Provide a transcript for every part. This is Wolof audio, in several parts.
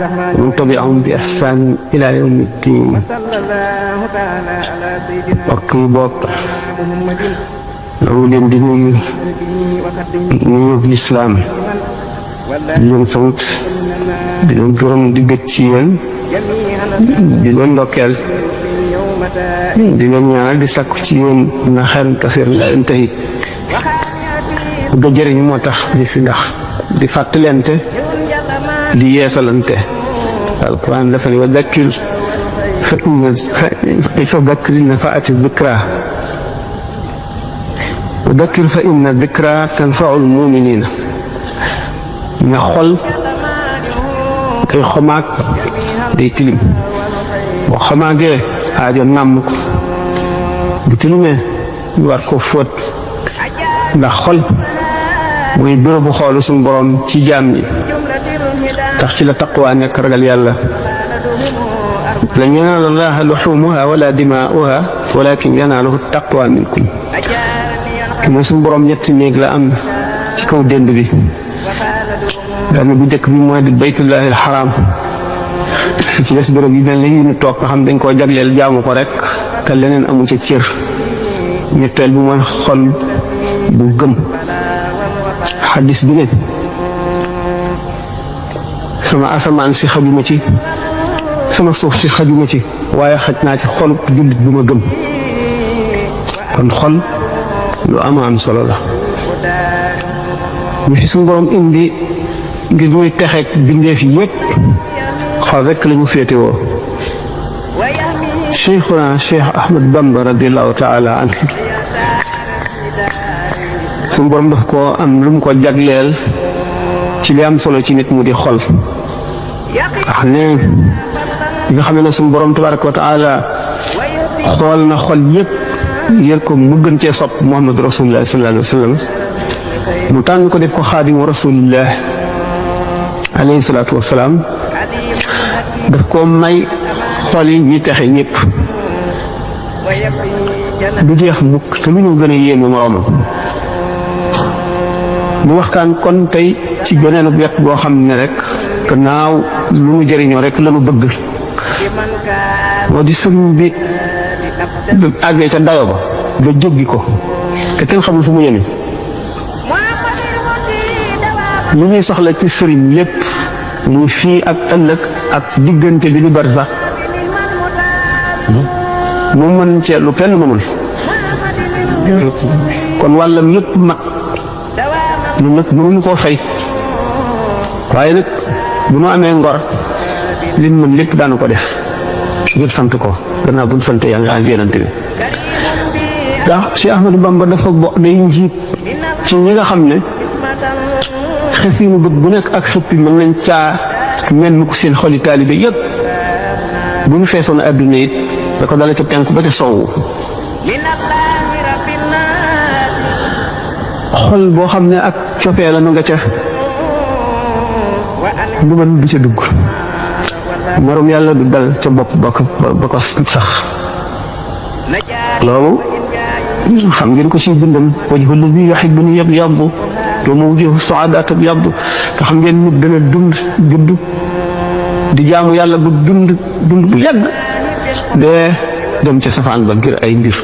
ومن تبعهم بإحسان إلى يوم الدين. وكي بوك نقول ديني نيو الإسلام اليوم صوت اليوم كرم دقتين اليوم دوكال اليوم يا عبد ساكتين نخير كثير لا ينتهي بجري موتاخ دي فينا دي فاتلنته دي يفلنته القرآن لفني وذكر فذكر نفعت الذكرى وذكر فإن الذكرى تنفع المؤمنين نخل كي خماك دي تلم وخماك هذا نامك بتلمه يواركو فوت نخل ويبرو خالص برام تجامي تخشى التقوى أن يكرر يالله لن ينال الله لحومها ولا دماؤها ولكن يناله التقوى منكم كما سنبرم يتنيك لأم تكون دين بي لأن بدك بمواد بيت الله الحرام ci des bërëb yi mel ni ñu toog nga xam dañ koo jagleel jaamu ko rek te leneen amu ca cër ñetteel bi mooy xol bu gëm xadis bi ne sama asamaan si xajuma ci sama suuf si xajuma ci waaye xaj naa ci xol jullit bu ma gëm kon xol lu am solo la ñu ci suñu borom indi ngir muy texeeg bindeef yi yëpp xol rek la ñu féetewoo cheikhuna cheikh Ahmad Bamba radiallahu taala anhu suñu borom daf ko am lu mu ko jagleel ci li am solo ci nit mu di xol ndax ne nga xam ne suñu borom tabaraka wa taala xool na xol yëpp yër ko mu gën cee sopp Muhammad rasulullah sallallahu alayhi wa sallam mu tànn ko def ko xaadimu rasulillah alayhi salaatu wasalaam daf ko may xol yi ñuy texe ñëpp du jeex mukk te lu ñu gën a yéeme moroomam mu waxtaan kon tey ci beneen wet boo xam ne rek gannaaw lu mu jëriñoo rek la mu bëgg moo di sëriñ bi àggee ca dayo ba ba jéggi ko te kenn xamul fu mu yemi li ñuy soxla ci sëriñ lépp muy fii ak ëllëg ak diggante bi lu bari sax mu mën cee lu kenn mënul kon wàllam yëpp mag ñun nag mënuñu koo fay waaye nag bu nu amee ngor liñ mën lépp daanu ko def ngir sant ko gannaaw buñ sant yàlla ak yonent bi ndax Cheikh Ahmadou Bamba dafa bokk day njiit ci ñi nga xam ne xef yi mu bëgg bu nekk ak xëpp yi mën nañ caa mel mu ko seen xoli taalibe yëpp bu ñu feesoon adduna it da ko dale ca penk ba ca sowwu xol boo xam ne ak copee la nu nga ca lu mën du ca dugg marum yàlla du dal ca bopp ba ko sax loolu xam ngeen ko ci bindam wajhu lladi yuhibbuni yabyaddu wa mawjuhu su'adaa tabyaddu nga xam ngeen nit dana dund di jaamu yàlla bu dund bu yàgg dee dem ca safaan ba ngir ay mbir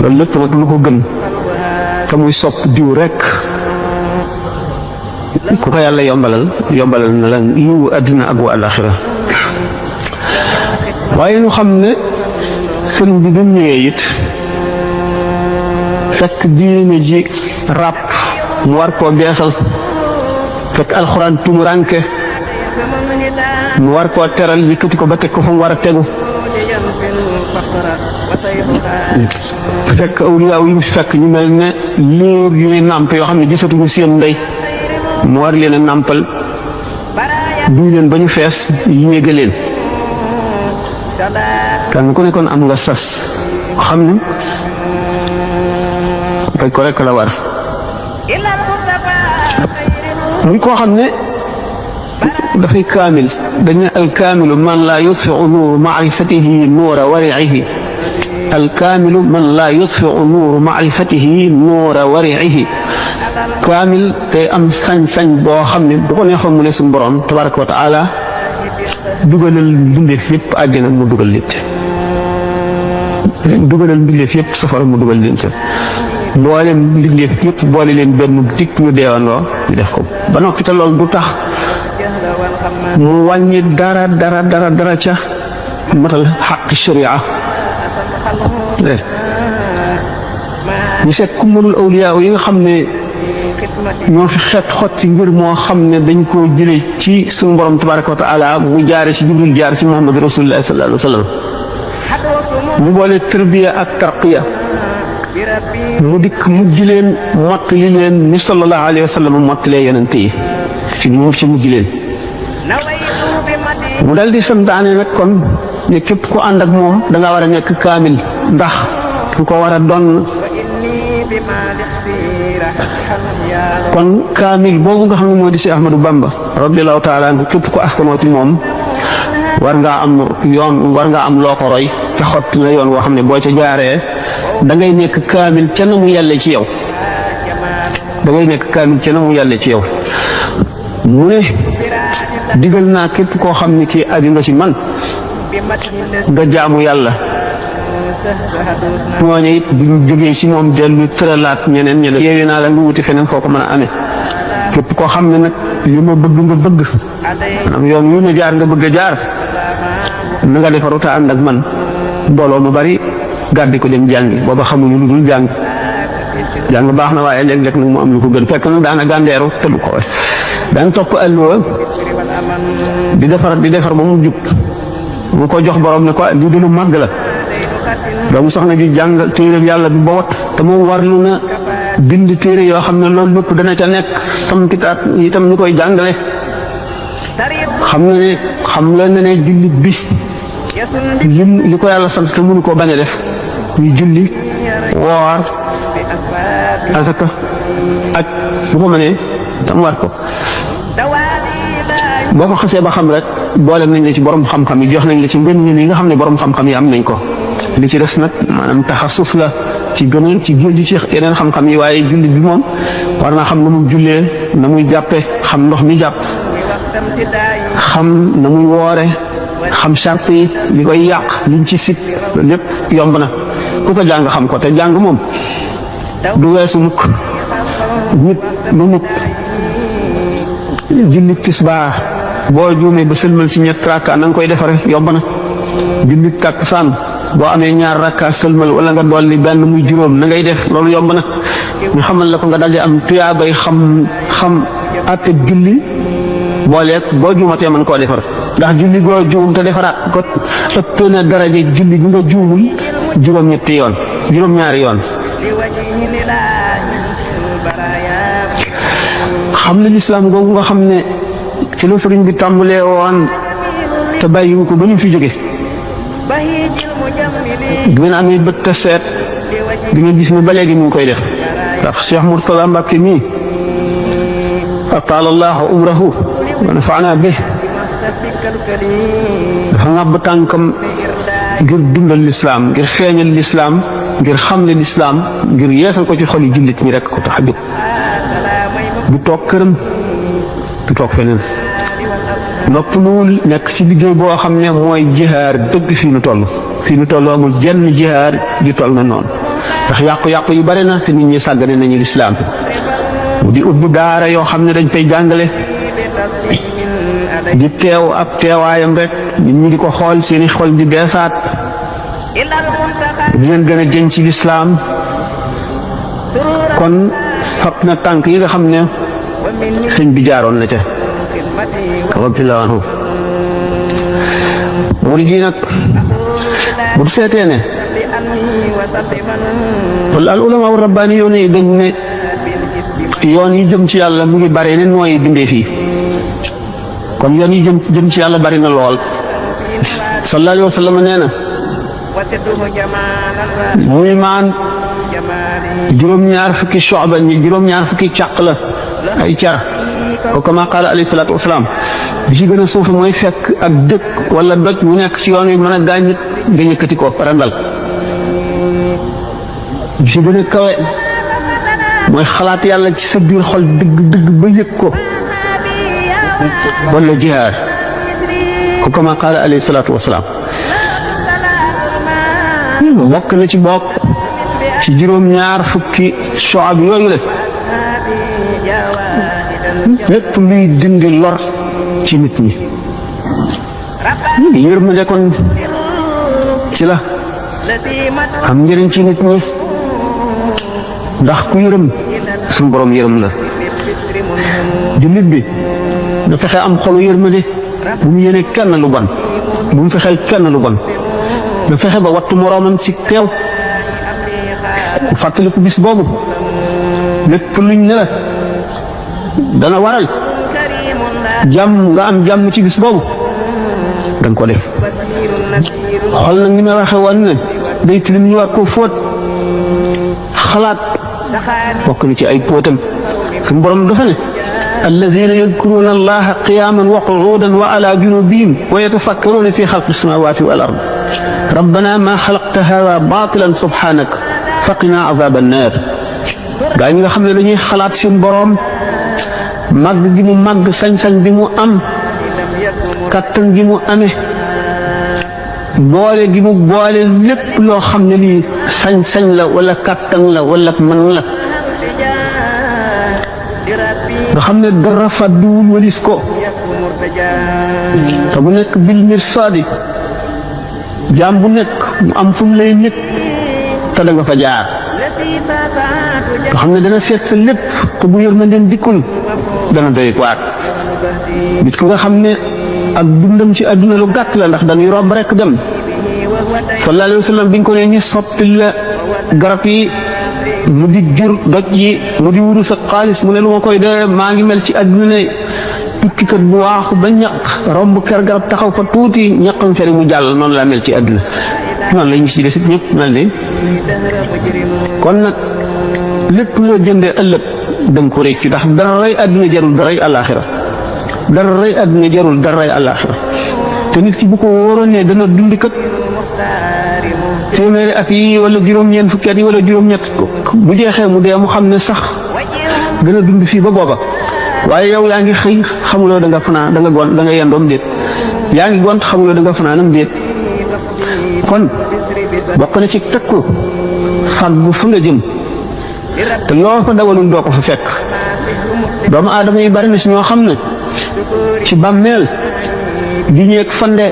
loolu lépp nag lu ko gën te muy sopp diw rek ku ko yàlla yombalal na la yiwu àddina ak wa alaxira waaye ñu xam ne sëriñ bi gën ñëwee it fekk diine ji ràpp mu war koo beesal fekk alxuraan tumuranke mu war koo teral yëkkati ko ba teg ko fa mu war a tegu fekk awliyaa yi mu fekk ñu mel ne liir yu ñuy nàmp yoo xam ne gisatuñu seen ndey mu war leen a nàmpal duy leen ba ñu fees yéege leen kan ku nekkoon am nga sas xam ne faj ko rek la war muy koo xam ne dafay kaamil dañu alkaamilu man laa yutfiu nuuru maarifatihi nuura wariihi alkaamilu man laa yutfiu nuuru maarifatihi nuura wariihi kaamil te am sañ-sañ boo xam ne bu ko neexoon mu ne suñu borom tabaraka wa taala dugalal mbindeef yëpp àjjana mu dugal leen ci dugalal mbindeef yëpp safara mu dugal leen ci mboolem mbindeef yëpp boole leen benn dikk ñu deewandoo ñu def ko ba noppi te loolu du tax mu wàññi dara ca matal xaq sharia ñu seet ku mënul awliya yi nga xam ne ñoo fi xeet xot ci mbir moo xam ne dañ koo jële ci suñu borom tabaraka wa taala mu jaare ci Jibril jaar ci Muhammad rasulullah sallallahu alayhi wa sallam mu boole tarbiya ak tarqiya mu dikk mujj leen mottali leen ni sallallahu alayhi wa sallam mottalee yonent yi ci mujj leen mu dal di santaane nag kon ne képp ku ànd ak moom da nga war a nekk kaamil ndax ku ko war a doon kon kaamil boobu nga xam ne moo di si Ahmadou Bamba radiyallahu taala anhu képp ku askanoo ci moom war ngaa am loo ko roy te xott na yoon woo xam ne boo ca jaaree da ngay nekk kaamil ca na mu yàlle ci yow mu ne digal naa képp koo xam ne kii aju nga ci man nga jaamu yàlla ñooñu it bu ñu jógee ci moom dellu tëralaat ñeneen yeewi naa la nga wuti feneen foo ko mën a amee képp koo xam ne nag li ma bëgg nga bëgg maanaam yoon yu ma jaar nga bëgg a jaar na nga defaru te ànd ak man mbooloo mu bari gàddi ko dem jàngi booba xamuñu lu dul jàng baax na waaye léeg-léeg nag mu am lu ko gën fekk nag daana gàndeeru te du ko wees daan topp àlluwa di defar ba mu jub mu ko jox borom ne ko lii de lu màgg la doomu soxna ji jàng téere yàlla bi ba wat te moom warlu na bind téere yoo xam ne loolu lépp dana ca nekk tam kitaat itam ñu koy jàngale xam la ne jullit bi li ko yàlla sant te mënu koo bañ a def ñu julli woor asaka ak bu ko mënee tam war ko boo ko xasee ba xam rek boole nañ la ci borom xam-xam yi jox nañ la ci ngën yi nga xam ne borom xam-xam yi am nañ ko li ci des nag maanaam taxasus la ci gënoon ci yeneen xam-xam yi waaye jullit bi moom war naa xam na muy jullee na muy jàppe xam ndox mi jàpp xam na muy woore xam charte yi li koy yàq liñ ci sit lépp yomb na ku ko jàng xam ko te jàng moom du weesu mukk nit jullit tisbaar boo juumee ba sëlmal si ñett rakka na nga koy defare yomb na jullit takkusaan boo amee ñaar rakka sëlmal wala nga dolli benn muy juróom na ngay def loolu yomb na ñu xamal la ko nga daldi am tuyaabay xam àtte julli booleeg boo juumatee mën koo defar ndax julli goo juum te defaraat ko ëpp na daraje julli bi nga juumul juróom-ñaari yoon xam ne lislaam googu nga xam ne ci la sëriñ bi tàmbalee woon te bàyyiwu ko ba ñu fi jóge du ngeen amee bët te seet di nga gis ne ba léegi mu ngi koy def ndax Cheikh Mourtada Mbacke mii ataala allahu umrahu wa nafaana bi dafa ngàbb tànkam ngir dundal lislaam ngir feeñal lislaam ngir xamle lislaam ngir yeesal ko ci xoli jullit ñi rekk ko tax a jóg du toog këram du toog feneen noppaluwul nekk ci liggéey boo xam ne mooy jihaar dëgg fii nu toll amul jenn jihaar ju toll na noonu ndax yàqu-yàqu yu bari na te nit ñi sàggane nañu lislaam mu di ubbi daara yoo xam ne dañ fay jàngale di teew ab teewaayam rek nit ñi di ko xool seeni xol di beesaat di leen gën a jën ci lislaam kon fab na tànk yi nga xam ne sëñ bi jaaroon na ca radiyallaahu anhu murid yi nag bu seetee ne wala al ulama wa rabbaani yoon yi dañ ne yoon yi jëm ci yàlla mu ngi bare ne nooy bindee fii kon yoon yi jëm ci yàlla bari na lool sallallahu alayhi wa sallam nee na muy maan juróom-ñaar fukki soxba ñi juróom-ñaar fukki càq la ay car ko kama qaala alayhi salaatu wasalaam bi ci gën a suufe mooy fekk ak dëkk wala doj mu nekk ci yoon wi mën a gaañ nit nga yëkkati ko parandal bi ci gën a kawe mooy xalaat yàlla ci sa biir xol dëgg ba yëg ko wala jihaad ko kama qaala alayhi salaatu wasalaam bokk na ci bokk ci juróom-ñaar fukki soab yooyu la lépp luy dindi lor ci nit ñi yërmande kon ci la am njëriñ ci nit ñi ndax ku yërëm suñu borom yërëm la jullit bi na fexe am xolu yërmande bu mu yéene kenn lu bon bu mu fexeel kenn lu bon na fexe ba wattu moroomam ci teew ku fàttaliku bis boobu lépp luñ ne la dana waral jàmm nga am jàmm ci bis boobu danga ko def xool nag ni ma waxe woon ne day tilim ñu war koo fóot xalaat bokk na ci ay póotam suñu borom dafa ne alladina yadkuruna allaha qiyaman wa qu'udan wa ala junubihim wa yatafakkaruna fi xalqi samawati wal ard rabbana ma xalaqta hada batilan subhanak faqina azab annar gaa ñi nga xam ne dañuy xalaat seen borom màgg gi mu màgg sañ-sañ bi mu am kattan gi mu amee boole gi mu boole lépp loo xam ne lii sañ-sañ la wala kattan la wala mën la nga xam ne dara fàdduwul walis ko te bu nekk bil mirsaadi jaam bu nekk mu am fu mu lay nekk te da nga fa jaar nga xam ne dana seet sa lépp te bu yërmandeem dikkul dana doy waat nit ku nga xam ne ak dundam ci àdduna lu gàtt la ndax dañuy romb rek dem sallallahu alayhi wa sallam biñ ko ne ñu soppi la garab yi mu di jur doj yi mu di wurus ak xaalis mu ne lu ma koy dee maa ngi mel ci àdduna ne tukkikat bu waaxu ba ñaq romb kër garab taxaw fa tuuti ñaqam feri mu jàll noonu laa mel ci àdduna noonu la ñu si des ñëpp mel ni kon nag lépp loo jëndee ëllëg danga ko rëcc ndax dara rey àdduna jarul daray àllaaxira dara rey àdduna jarul dara rey àllaaxira te nit ki bu ko wóoroon ne dana dund kat téeméeri at yi wala juróom-ñeent fukki at yi wala juróom-ñett bu jeexee mu dee mu xam ne sax dana dund fii ba booba waaye yow yaa ngi xëy xamuloo da nga fanaan da nga gont da nga yendoom déet yaa ngi gont xamuloo da nga fanaanam déet kon bokk na ci tekku fàggu fu nga jëm te loo fa dawalul doo ko fa fekk doomu aadama yi bari na si ñoo xam ne ci bàmmeel di ñeeg fande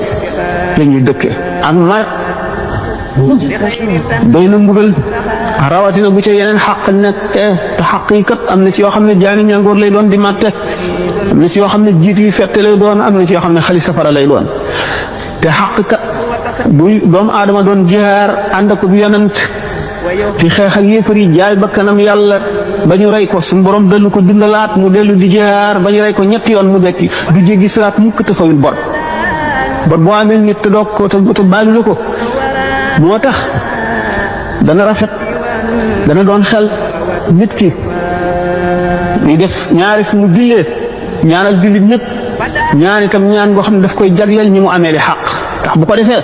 la ñuy dëkke ak mar doy na mbugal rawatina bu ca yeneen xaq nekk te xaq yi kat am na si yoo xam ne jaani ñangoor lay doon di màtte am na si yoo xam ne jiit yi fette lay doon am na si yoo xam ne xali safara lay doon te xaq kat bu doomu aadama doon jihaar ànd ak bu yonent di xeex ak yéefar yi jaay bakkanam yàlla ba ñu rey ko suñu borom dellu ko dundalaat mu dellu di jihaar ba ñu rey ko ñetti yoon mu dekki du jéggi siraat mukk te fawit bor boo amee nit te doog ko te baalu la ko moo tax dana rafet dana doon xel nit ki di def ñaari fu mu jullee ñaanal jullit ñëpp ñaan itam ñaan boo xam ne daf koy jagleel ñi mu amee li xaq tax bu ko defee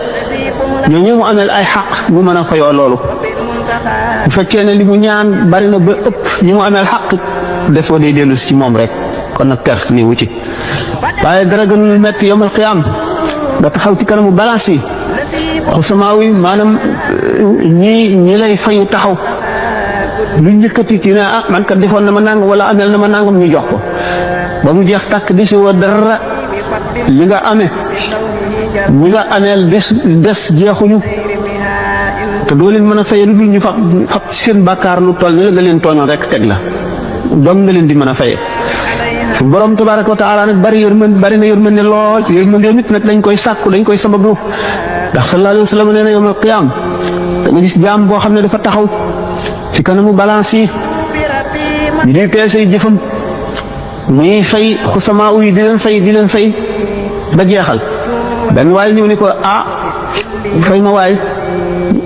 ñoo ñu mu amee ay xaq mu mën a fayoo loolu bu fekkee ne li mu ñaan bari na ba ëpp ñi mu amee xaq defoo day dellu si moom rek kon nag perte ni wu ci waaye dara gënul metti yawmal qiyaam nga taxaw ci kanamu balance yi xusamaaw yi maanaam ñi lay fayu taxaw lu njëkkati ci ne ah man kat defoon na ma nangam wala ameel na ma nangam ñu jox ko ba mu jeex tàkk desi woo dara li nga amee ñi nga ameel des jeexuñu te doo leen mën a faye lu dul ñu fab seen bàkkaar lu toll ni la nga leen tooñoon rek teg la doom nga leen di mën a faye su borom tabaaraka wa taala nag bari na yërmande lool yërmande nit nag dañ koy sàkku dañ koy sabablu ndax sallallahu alayhi wa sallam nee na yawmal qiyaam da nga gis jaam boo xam ne dafa taxaw ci kanamu balance yi ñu di peese say jëfam muy fay xusamaa yi di leen fay ba jeexal benn waaye ñëw ni ko ah fay ma waay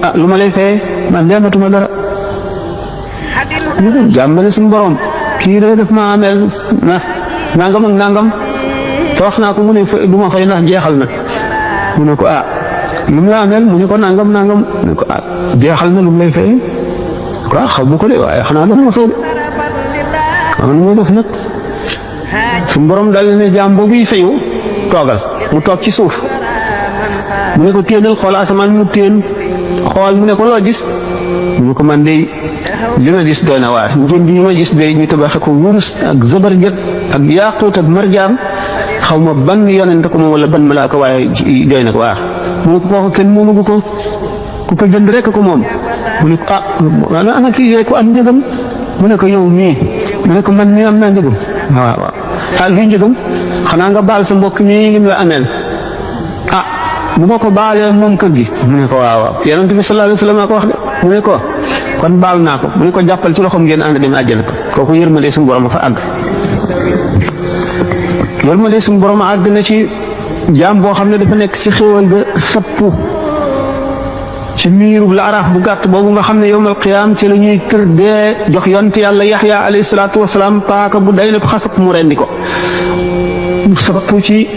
ah lu ma lay fayee man dematuma dara jàmbale suñu borom kii da def ma ameel na nangam ak nangam te wax naa ko mu ne du ma fay ndax jeexal na mu ne ko ah lu mu la ameel mu ne ko nangam mu ne ko ah jeexal na lu mu lay fay quoi xaw ma ko de waaye xanaa dama ma fay de am na def nag suñu borom dal ne jaam boobu yi fayu toogal mu toog ci suuf mu ne ko téenal xool asamaan mu téen xool mu ne ko loo gis mu ne ko man de li ma gis doy na waar njënd yi ma gis de ñu tabaxe ko wurus ak zabarjat ak yaaqut ak marjaan xaw ma ban yonent ko moom wala ban malaaka waaye doy na ko waar mu ne ko kooku kenn moomu ko ku ko jënd rek ko moom mu ne ko ana kii yooyu ko am njëgam mu ne ko yow mii mu ne ko man mii am naa njëgam waaw waaw luy njëgam xanaa nga baal sa mbokk mii li nga ameel bu ma ko baalee moom kër gi mu ne ko waaw yonent bi sallallahu alayhi wa sallam ko wax de mu ne ko kon baal naa ko mu ne ko jàppal ci loxoom ngeen ànd dem àjjana ko kooku yërmande suñu borom a fa àgg yërmande suñu borom a àgg na ci jaam boo xam ne dafa nekk ci xéewal ga sappu ci miiru la araaf bu gàtt boobu nga xam ne yowmal qiyaam ci la ñuy kër dee jox yonent yàlla yaxya alayhi salaatu wasalaam paaka bu day ne ko xasap mu rendi ko mu sappu ci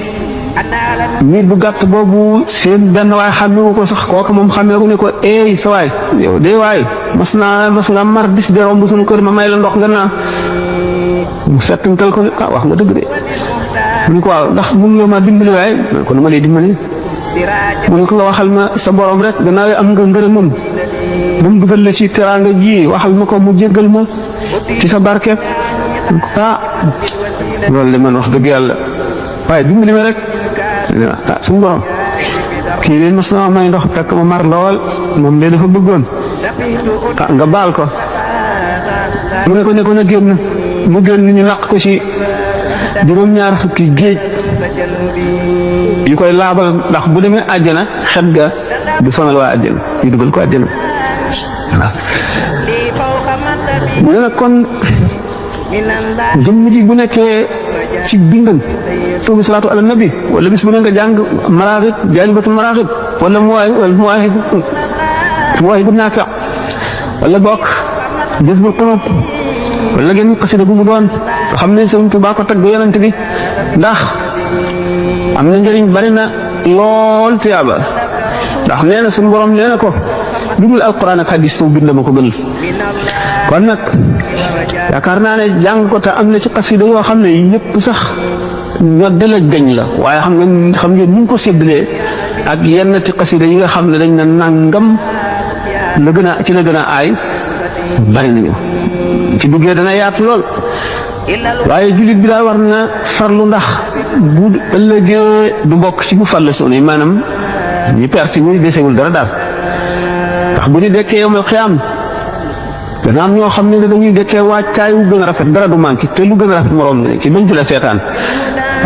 miir bu gàtt boobu seen benn waay xàmmewu ko sax kooku moom xàmmeeku ne ko eey sa waay yow de waay mas nga mar bis de romb suñu kër ma may la ndox nga naan mu settantal ko wax nga dëgg de mu ne ko waaw ndax mun nga ma dimbali waaye ko nu ma lay dimbali mu ne ko nga waxal ma sa borom rek gannaaw am nga ngërëmam ba mu dugal la ci teraanga ji waxal ma ko mu jéggal ma ci sa barke loolu de man wax dëgg yàlla waaye dimbali ma rek suñu borom kii de mas na may ndox fekk ma mar lool moom de dafa bëggoon nga baal ko mu ne ko na génn mu génn ñu laq ko ci juróom-ñaar fukki géej yu koy laabal ndax bu demee àjjana xet ga du sonal waa àjjana yu dugal ko àjjana waaw mu ne nag kon jëmm ji bu nekkee ci bindal tuubi salaatu ala nabi wala bis bu ne nga jàng maraaxib jaalibatul maraaxib wala muwaay bu naafi wala bokk jës bu xunut wala ngeen xasida bu mu doon xam ne Sëriñ Tuubaa ko tagg yonent bi ndax am na njëriñ bari na lool tiyaaba ndax nee na suñu borom nee na ko lu dul alquran ak hadis soo bind ma ko gënal kon nag yaakaar naa ne jàng ko te am na ci xasida yoo xam ne yëpp sax ñoo dala gañ la waaye xam ngeen ñu ko séddalee ak yenn ci xasida yi nga xam ne dañ na nangam la gën a ci la gën a aay bari nañu ci duggee dana yaatu lool waaye jullit bi daal war na farlu ndax bu ëllëgee du bokk ci bu fàll soon yi maanaam ñu perte ñu desewul dara daal ndax bu ñu dekkee yowmal xiyaam dana am ñoo xam ne dañuy dekkee waajtaay wu gën a rafet dara du manqué te lu gën a rafet moroom ne ci bañ la seetaan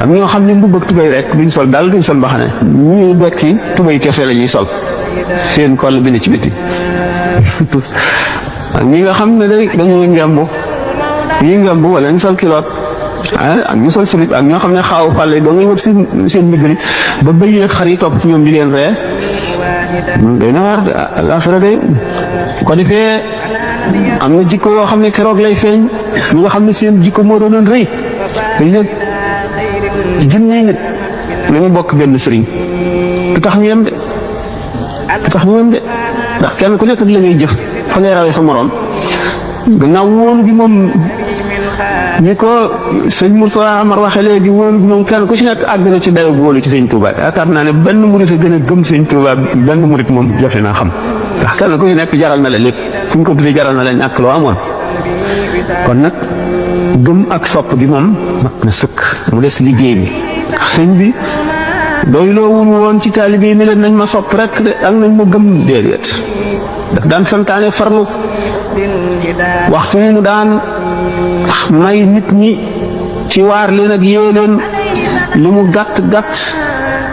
am ñoo xam ne bu bëgg tubéy rek duñ sol daal duñ sol mbaxane ñuy dekki tubéy kese la ñuy sol seen koll bi ne ci biti ñi nga xam ne dañuy ngembu yi ngembu wala ñu sol kiloot ak ñu sol silib ak ñoo xam ne xaaw fàlle doo ngay wër seen ndigli ba bëy xar yi topp ci ñoom di leen ree day na waar àllaaxira day ko defee am na jikko yoo xam ne keroog lay feeñ ñi nga xam ne seen jikko moo doonoon rëy dañ ne junni nit nañu bokk benn sëriñ du tax ñu yem de ndax kenn ku nekk ak la ngay jëf fa ngay rawee sa morom gannaaw wóolu gi moom ñi ko sëñ Mourtada Amar waxee léegi wóolu gi moom kenn ku ci nekk àgg na ci dayo wóolu ci sëñ Touba yaakaar naa ne benn murit a gën a gëm sëñ Touba benn murit moom jafe naa xam ndax kenn ku ci nekk jaral na la lépp fu ñu ko tuddee jaral na la ñàkk loo amoon kon nag gëm ak sopp gi moom mat na sëkk mu des liggéey bi sëñ bi doy loo wul woon ci taalibe yi ne leen nañ ma sopp rek de ak nañ ma gëm déedéet daf daan santaane farlu waxtu yi mu daan may nit ñi ci waar leen ak yee leen li mu gàtt gàtt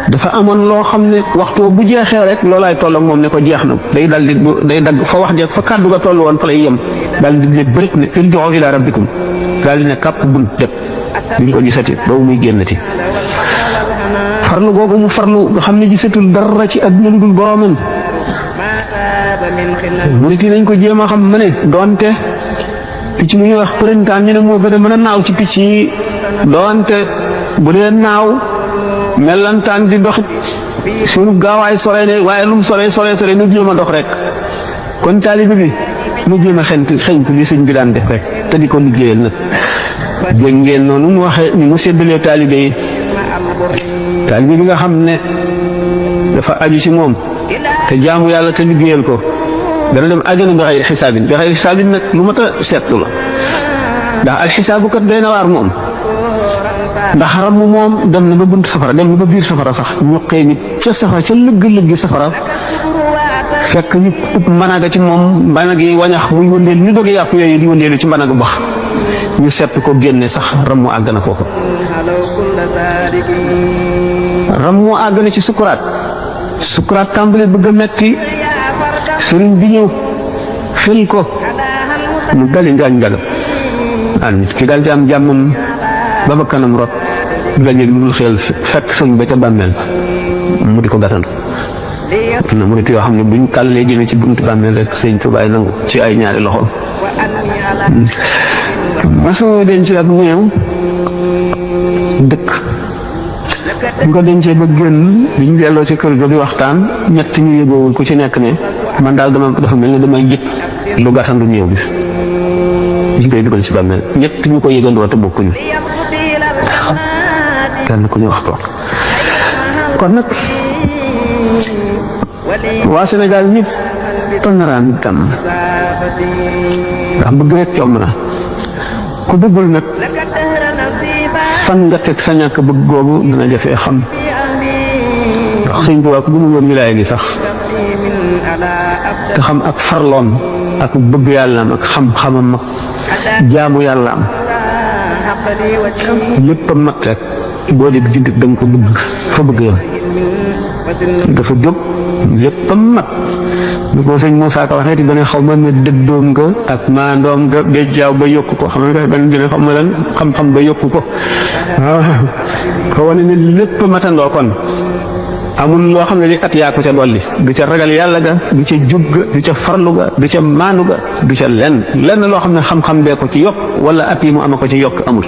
dafa amoon loo xam ne waxtu bu jeexee rek loolaay toll ak moom ne ko jeex na day dal di day dagg fa wax jeex fa kàddu ga toll woon fa lay yem daal di ne bëri ne irji'u ilaa rabbikum daal di ne kàpp bun dëpp duñ ko gisati boobu muy génnati farlu googu mu farlu nga xam ne gisatul dara ci àdduna lu dul boroomam murit yi nañ ko jéem a xam ma ne doonte picc mu ñuy wax përintaan ñu ne moo gën a mën a naaw ci picc yi doonte bu dee naaw mellantaan di dox suñu gaawaay sore ne waaye lu mu sore nu jéem a dox rek kon taalibe bi nu jéem a xeñtu li sëñ bi daan def rek te di ko liggéeyal nag dégg ngeen noonu mu waxee ni mu séddalee taalibe yi taalibe bi nga xam ne dafa aju ci moom te jaamu yàlla te liggéeyal ko dana dem àjjana bi xayri xisaabin bi xayri xisaabin nag lu mat a seetlu la ndax alxisaabu kat day na waar moom ndax ram moom dem na ba bunt safara dem na ba biir safara sax ñoqee nit ca safara ca lëgg-lëgg safara fekk ñu upp mbanaga ci moom mbanag yi wañax muy wëndeel ñu doge yàpp yooyu di wëndeelu ci mbanaga bax ñu sepp ko génne sax ram mu àgg na foofu ram mu àgg na ci sukuraat tàmbale bëgg a metti sëriñ bi ñëw xel ko mu dali ngaañ ngagam nit ki daal di am jàmmam ba ba kanam rot du la yëg lu dul xel fekk sëñ ba ca bàmmeel mu di ko gàttandu na mu nit yoo xam ne buñ tàllalee jëmee ci buntu bàmmeel rek sëñ Tuubaa nangu ci ay ñaari loxo masoo denc ak néew dëkk bu ko dencee ba génn biñ delloo ci kër ga di waxtaan ñett ñu yëgoowul ku ci nekk ne man daal dafa mel ne damay jëkk lu gàttandu néew bi ñu koy dugal ci bàmmeel ñett ñu ko yëgandoo te bokkuñu kenn ku ñu wax ko kon nag waa Sénégal nit tonaraan tam ndax bëgg rek yomb na ku bëggul nag fan nga teg sa ñàkk bëgg googu dana jafee xam ndax sëñ bi ku mu woon wilaaya gi sax te xam ak farloom ak bëgg yàllaam ak xam-xamam ak jaamu yàllaam lépp a mat rek boo dégg ci dëkk da nga ko bëgg fa bëgg yoon dafa jóg lépp a mat lu ko sëñ Moussa Ka waxee ti dana xaw ma ne dëggoom nga ak maandoom nga béjjaaw ba yokku ko xam nga benn dina xam ma lan xam-xam ba yokku ko waaw ko wane ne lépp a matandoo kon amul loo xam ne li at yaa ko ca dolli du ca ragal yàlla ga du ca jub ga du ca farlu ga du ca maandu ga du ca lenn loo xam ne xam-xam bee ko ci yokk wala at yi mu ama ko ci yokk amul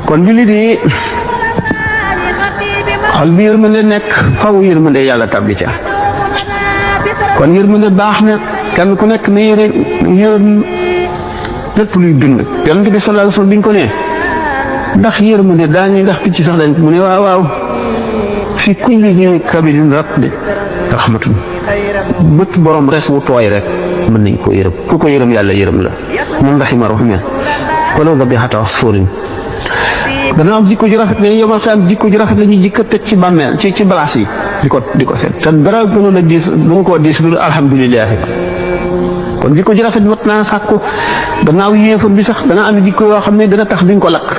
kon jullit yi xol bi yërmande nekk faw yërmande yàlla tabbi ca kon yërmande baax na kenn ku nekk ne yërëm lépp luy dund yonent bi sallallahu alayhi wasallam biñ ko nee ndax yërmande daañu ndax picc sax dañ mu ne waaw fi kulli zi kabidin ratbin rahmatun bët borom res wu tooy rek mën nañ ko yërëm ku ko yërëm yàlla yërëm la man rahima rahman walaw dabihata asfurin dana am jikko ju rafet ne yomal sa am jikko ju rafet la ñuy jikko teg ci bàmmeel ci balaas yi di ko seet te dara gënoon a diis bu nga koo diis lu alhamdulilah kon jikko ju rafet mat naa sàkku gannaaw yéefar bi sax dana am jikko yoo xam ne dana tax duñ ko lakk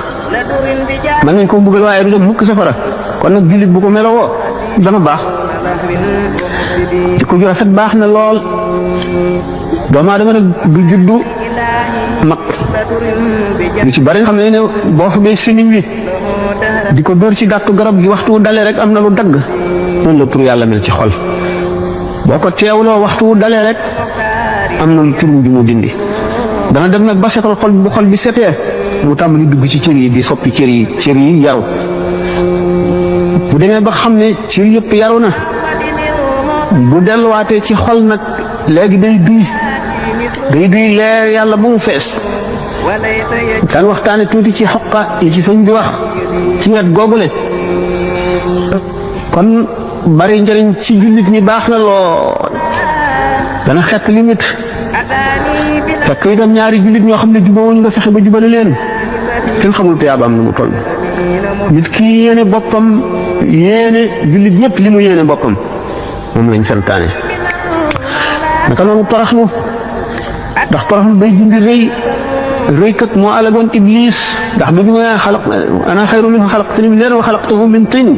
man nañ ko mbugal waaye du dem mukk safara kon nag jullit bu ko melowoo dana baax jikko ju rafet baax na lool doomu aadama nag du juddu mag lu ci bari nga xam ne boo fa bee siniñ wi di ko dóor ci gàttu garab gi waxtu wu dalee rek am na lu dagg noonu la tur yàlla mel ci xol boo ko teewloo waxtu wu dalee rek am na lu turum bi mu dindi dana dem nag ba setal xol bu xol bi setee mu tàmbali dugg ci cër yi di soppi cër yi yaru bu demee ba xam ne cër yëpp yaru na bu delluwaatee ci xol nag léegi day duy leer yàlla ba mu fees daan waxtaane tuuti ci xoqa yi ci sëñ bi wax ci wet googule kon bari njëriñ ci jullit ñi baax na lool dana xett li nit fekk itam ñaari jullit ñoo xam ne jubawuñ nga fexe ba jubale leen kenn xamul tuyaabaam nu mu toll nit ki yéene boppam yéene jullit ñëpp li mu yéene boppam moom lañ santaane naka noonu toroxlu ndax toroxlu day dindi rëy kat moo alagoon iblis ndax bi mu ana xayru minhu xalaqtani min naarin wa xalaqtahu min tiin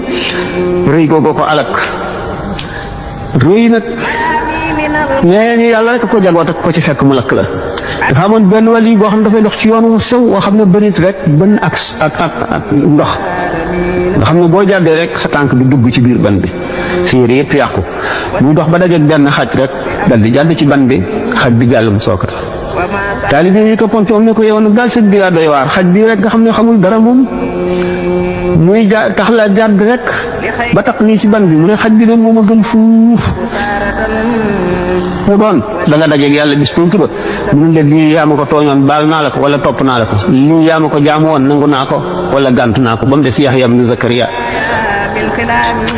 rëy googoo ko alak rëy nag ñeneen ñi yàlla rek ko jagoot ak ko ci fekk mu lakk la dafa amoon benn wàll yi boo xam ne dafay dox ci yoon wu sew woo xam ne bënit rek bën ak ndox nga xam ne boo jàddee rek sa tànk bi dugg ci biir ban bi sa yére yëpp yàqu muy dox ba dajeeg benn xaj rek dal di jàdd ci ban bi xaj bi jàll mu sookat taalibe yi toppoon ci moom ne ko yow nag daal sëñ bi yaa doy waar xaj bi rek nga xam ne xamul dara moom muy tax la jàdd rek ba tax nii ci ban bi mu ne xaj bi de moom a gën fuuf doon da nga dajeeg yàlla bis bu tuba ñu leen lii yaa ma ko tooñoon baal naa la ko wala topp naa la ko lii yaa ma ko jaamu woon nangu naa ko wala gàntu naa ko ba mu des Yaxya ibnu Zakariya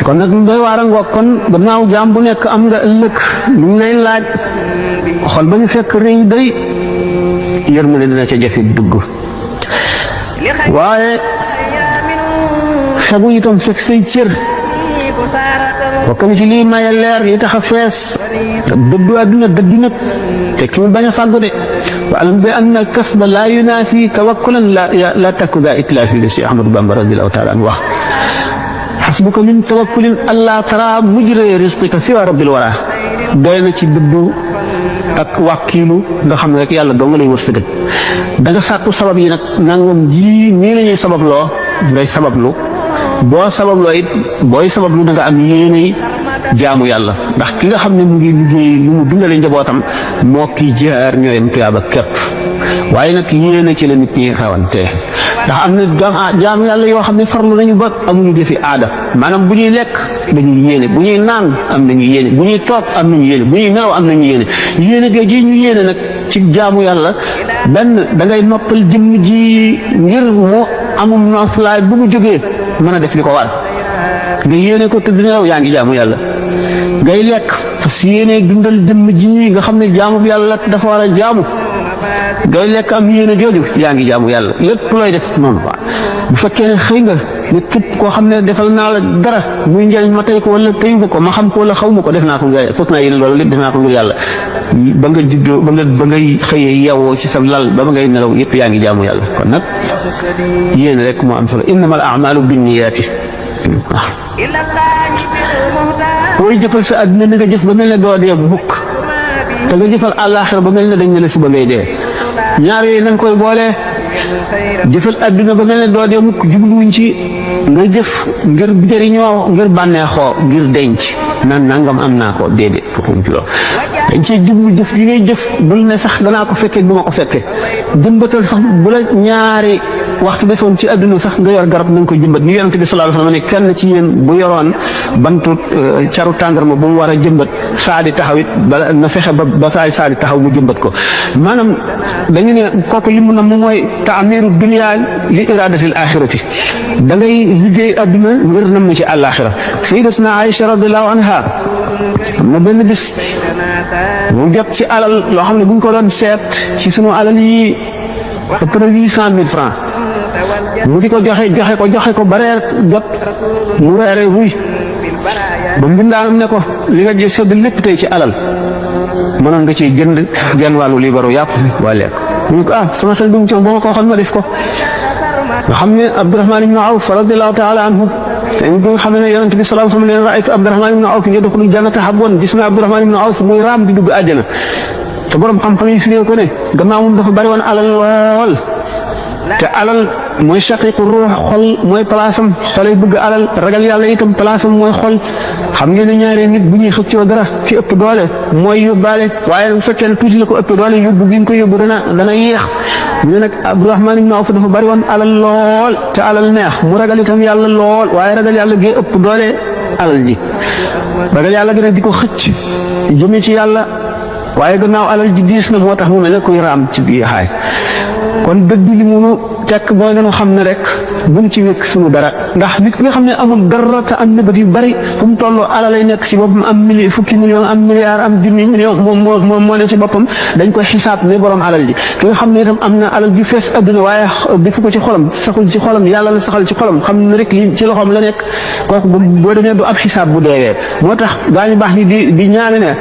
kon nag doy waar a ngoog kon gannaaw jaam bu nekk am nga ëllëg lu ñu lay laaj xol ba ñu fekk rëy day yërmande dina ca jafe dugg waaye xegu itam fekk say cër bokk na ci lii maye leer yi tax a fees dëddu àdduna dëddu nag te ki mu bañ a fàggu de wa alam bi anna al kasba laa yunaafi tawakkulan la takku daa itlaafi li si Ahmadu Bamba radiyallahu taala an wax xasbuka min tawakkulin allaa tara mujra risqika siwa rabbil wara doy na ci dëddu ak wàkkiilu nga xam ne rek yàlla doo nga lay wërsëgal da nga sàkku sabab yi nag nangam ji nii la ñuy sababloo ngay sabablu boo sababloo it booy sabablu da nga am yéene jaamu yàlla ndax ki nga xam ne mu ngi liggéey lu mu dundale njabootam moo kii jihaar ñooyam tuyaaba képp waaye nag yéene ci la nit ñi rawante ndax am na jaamu yàlla yoo xam ne farlu nañu ba amuñu defi aada maanaam bu ñuy lekk dañuy yéene bu ñuy naan am nañu yéene bu ñuy toog am nañu yéene bu ñuy nelaw am nañu yéene yéene gee ji ñu yéene nag ci jaamu yàlla benn da ngay noppal jëmm ji ngir mu amum noflaay bu mu jógee mën a def li ko war nga yéene ko tëdd nelaw yaa ngi jaamu yàlla ngay lekk si yéene dundal jëmm ji nga xam ne jaamu bi yàlla dafa war a jaamu ngay lekk am yéene jooju yaa ngi jaamu yàlla lépp looy def noonu bu fekkee ne xëy nga ne képp koo xam ne defal naa la dara muy njëriñ ma tey ko wala teyu ko ma xam ko wala xaw ma ko def naa ko ngir foog naa yéene loolu lépp def naa ko ngir yàlla ba nga juddoo ba ngay xëyee yeewoo ci sa lal ba ngay nelaw yëpp yaa ngi jaamu yàlla kon nag yéene rek moo am solo innamal a'maalu binniyaati booy jëfal sa àdduna na nga jëf ba mel ne doo dee mukk te nga jëfal àllaaxira ba mel ne dañ ne la suba ngay dee ñaar yooyu nañ koy boole jëfal àdduna ba mel ne doo dee mukk jubluwuñ ci nga jëf ngir jëriñoo ngir bànneexoo ngir denc nan nangam am naa ko déedéet foofuñ ci loolu dañ ciy jublu jëf yi ngay jëf bul ne sax danaa ko fekkee bu ma ko fekkee jëmbatal sax bu la ñaari waxtu defoon ci àdduna sax nga yor garab na nga koy jëmbat ni yonent bi sallallahu alayhi wasallam ne kenn ci yéen bu yoroon bantu caru tàndarma bu mu war a jëmbat saa di taxaw it bala na fexe ba saa di taxaw mu jëmbat ko maanaam dañu ne kooku li mu na mu mooy taamiru dunya li iradatil axirati da ngay liggéey àdduna ngir nam ci àllaaxira sayyidatuna Aïcha radiyallahu anha am na benn bis mu jot ci alal loo xam ne bu ñu ko doon seet ci sunu alal yi ëpp na 800 000 francs mu di ko joxe ko ba reer jot mu reere wuy ba mbindaanam ne ko li nga gis sedd lépp tey ci alal mënoon nga ciy jënd genn wàllu liibaru yàpp waa lekk mu ne ko sama xel bi mu ba ma ko xam ma def ko nga xam ne Abdurahmaan ibnu Awf radiyallahu taala anhu te ñu nga xam ne yonent bi sallallahu alayhi wa sallam raaytu Abdurahmaan ibnu Awf yadxulu jannata habwan gis na Abdurahmaan ibnu Awf muy raam di dugg àjjana te borom xam-xam yi firee ko ne gannaaw moom dafa bari woon alal lool te alal mooy shaqiiqu ruux xol mooy palaasam te lay bëgg alal ragal yàlla itam palaasam mooy xol xam ngeen ne ñaaree nit bu ñuy xëccoo dara ci ëpp doole mooy yóbbaale waaye bu fekkee ne tuuti la ko ëpp doole yóbbu bi nga ko yóbbu dana yéex ñu nag Abdurahmaan ibn Awf dafa bari woon alal lool te alal neex mu ragal itam yàlla lool waaye ragal yàlla gee ëpp doole alal ji ragal yàlla gën a di ko xëcc jëmee ci yàlla waaye gannaaw alal ji diis na moo tax mu mel ne kuy raam ci biir xaay kon dëgg li munu tekk mooy nañu xam ne rek buñ ci wékk suñu dara ndax nit ki nga xam ne amul dara te am na bët yu bari fu mu tolloo alal lay nekk si boppam am fukki million am milliard am junni million moom moo ne si boppam dañ koy xisaab ne borom alal ji ki nga xam ne itam am na alal ju fees adduna waaye defu ko ci xolam saxul ci xolam yàlla la saxal ci xolam xam ne rek li ci loxoom la nekk kooku boo demee du ab xisaab bu deewee moo tax gaañu baax ni di ñaane ne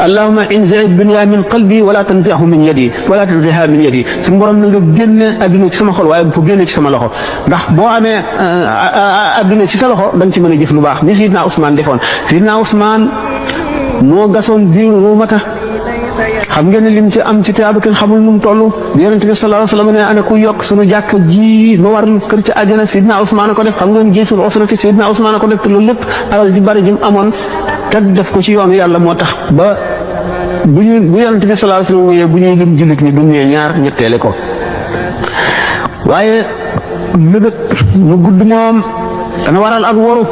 allahumma inzi dunya min qalbi wala tanzihu min yadi wala tanziha min yadi suñu borom na nga génne adduna ci sama xol waaye bu ko génne ci sama loxo ndax boo amee adduna ci sa loxo da nga ci mën a jëf lu baax ni Sidna Ousmane defoon Sidna Ousmane moo gasoon biir Ruumata xam ngeen ne lim ci am ci tiyaaba kenn xamul nu mu toll Yonent bi sallallahu alayhi wa sallam ne ana ku yokk sunu jàkk ji ma war kër ci àjjana Sidna Ousmane ko def xam ngeen gisul usrati Sidna Ousmane ko def te loolu lépp alal ji bari ji mu amoon te def ko ci yoonu yàlla moo tax ba bu Yonent bi sallallahu alayhi wa sallam bu ñuy lim jullit ñi duñ ne ñaar ñetteele ko waaye mébét mu gudd moom dana waral ak waru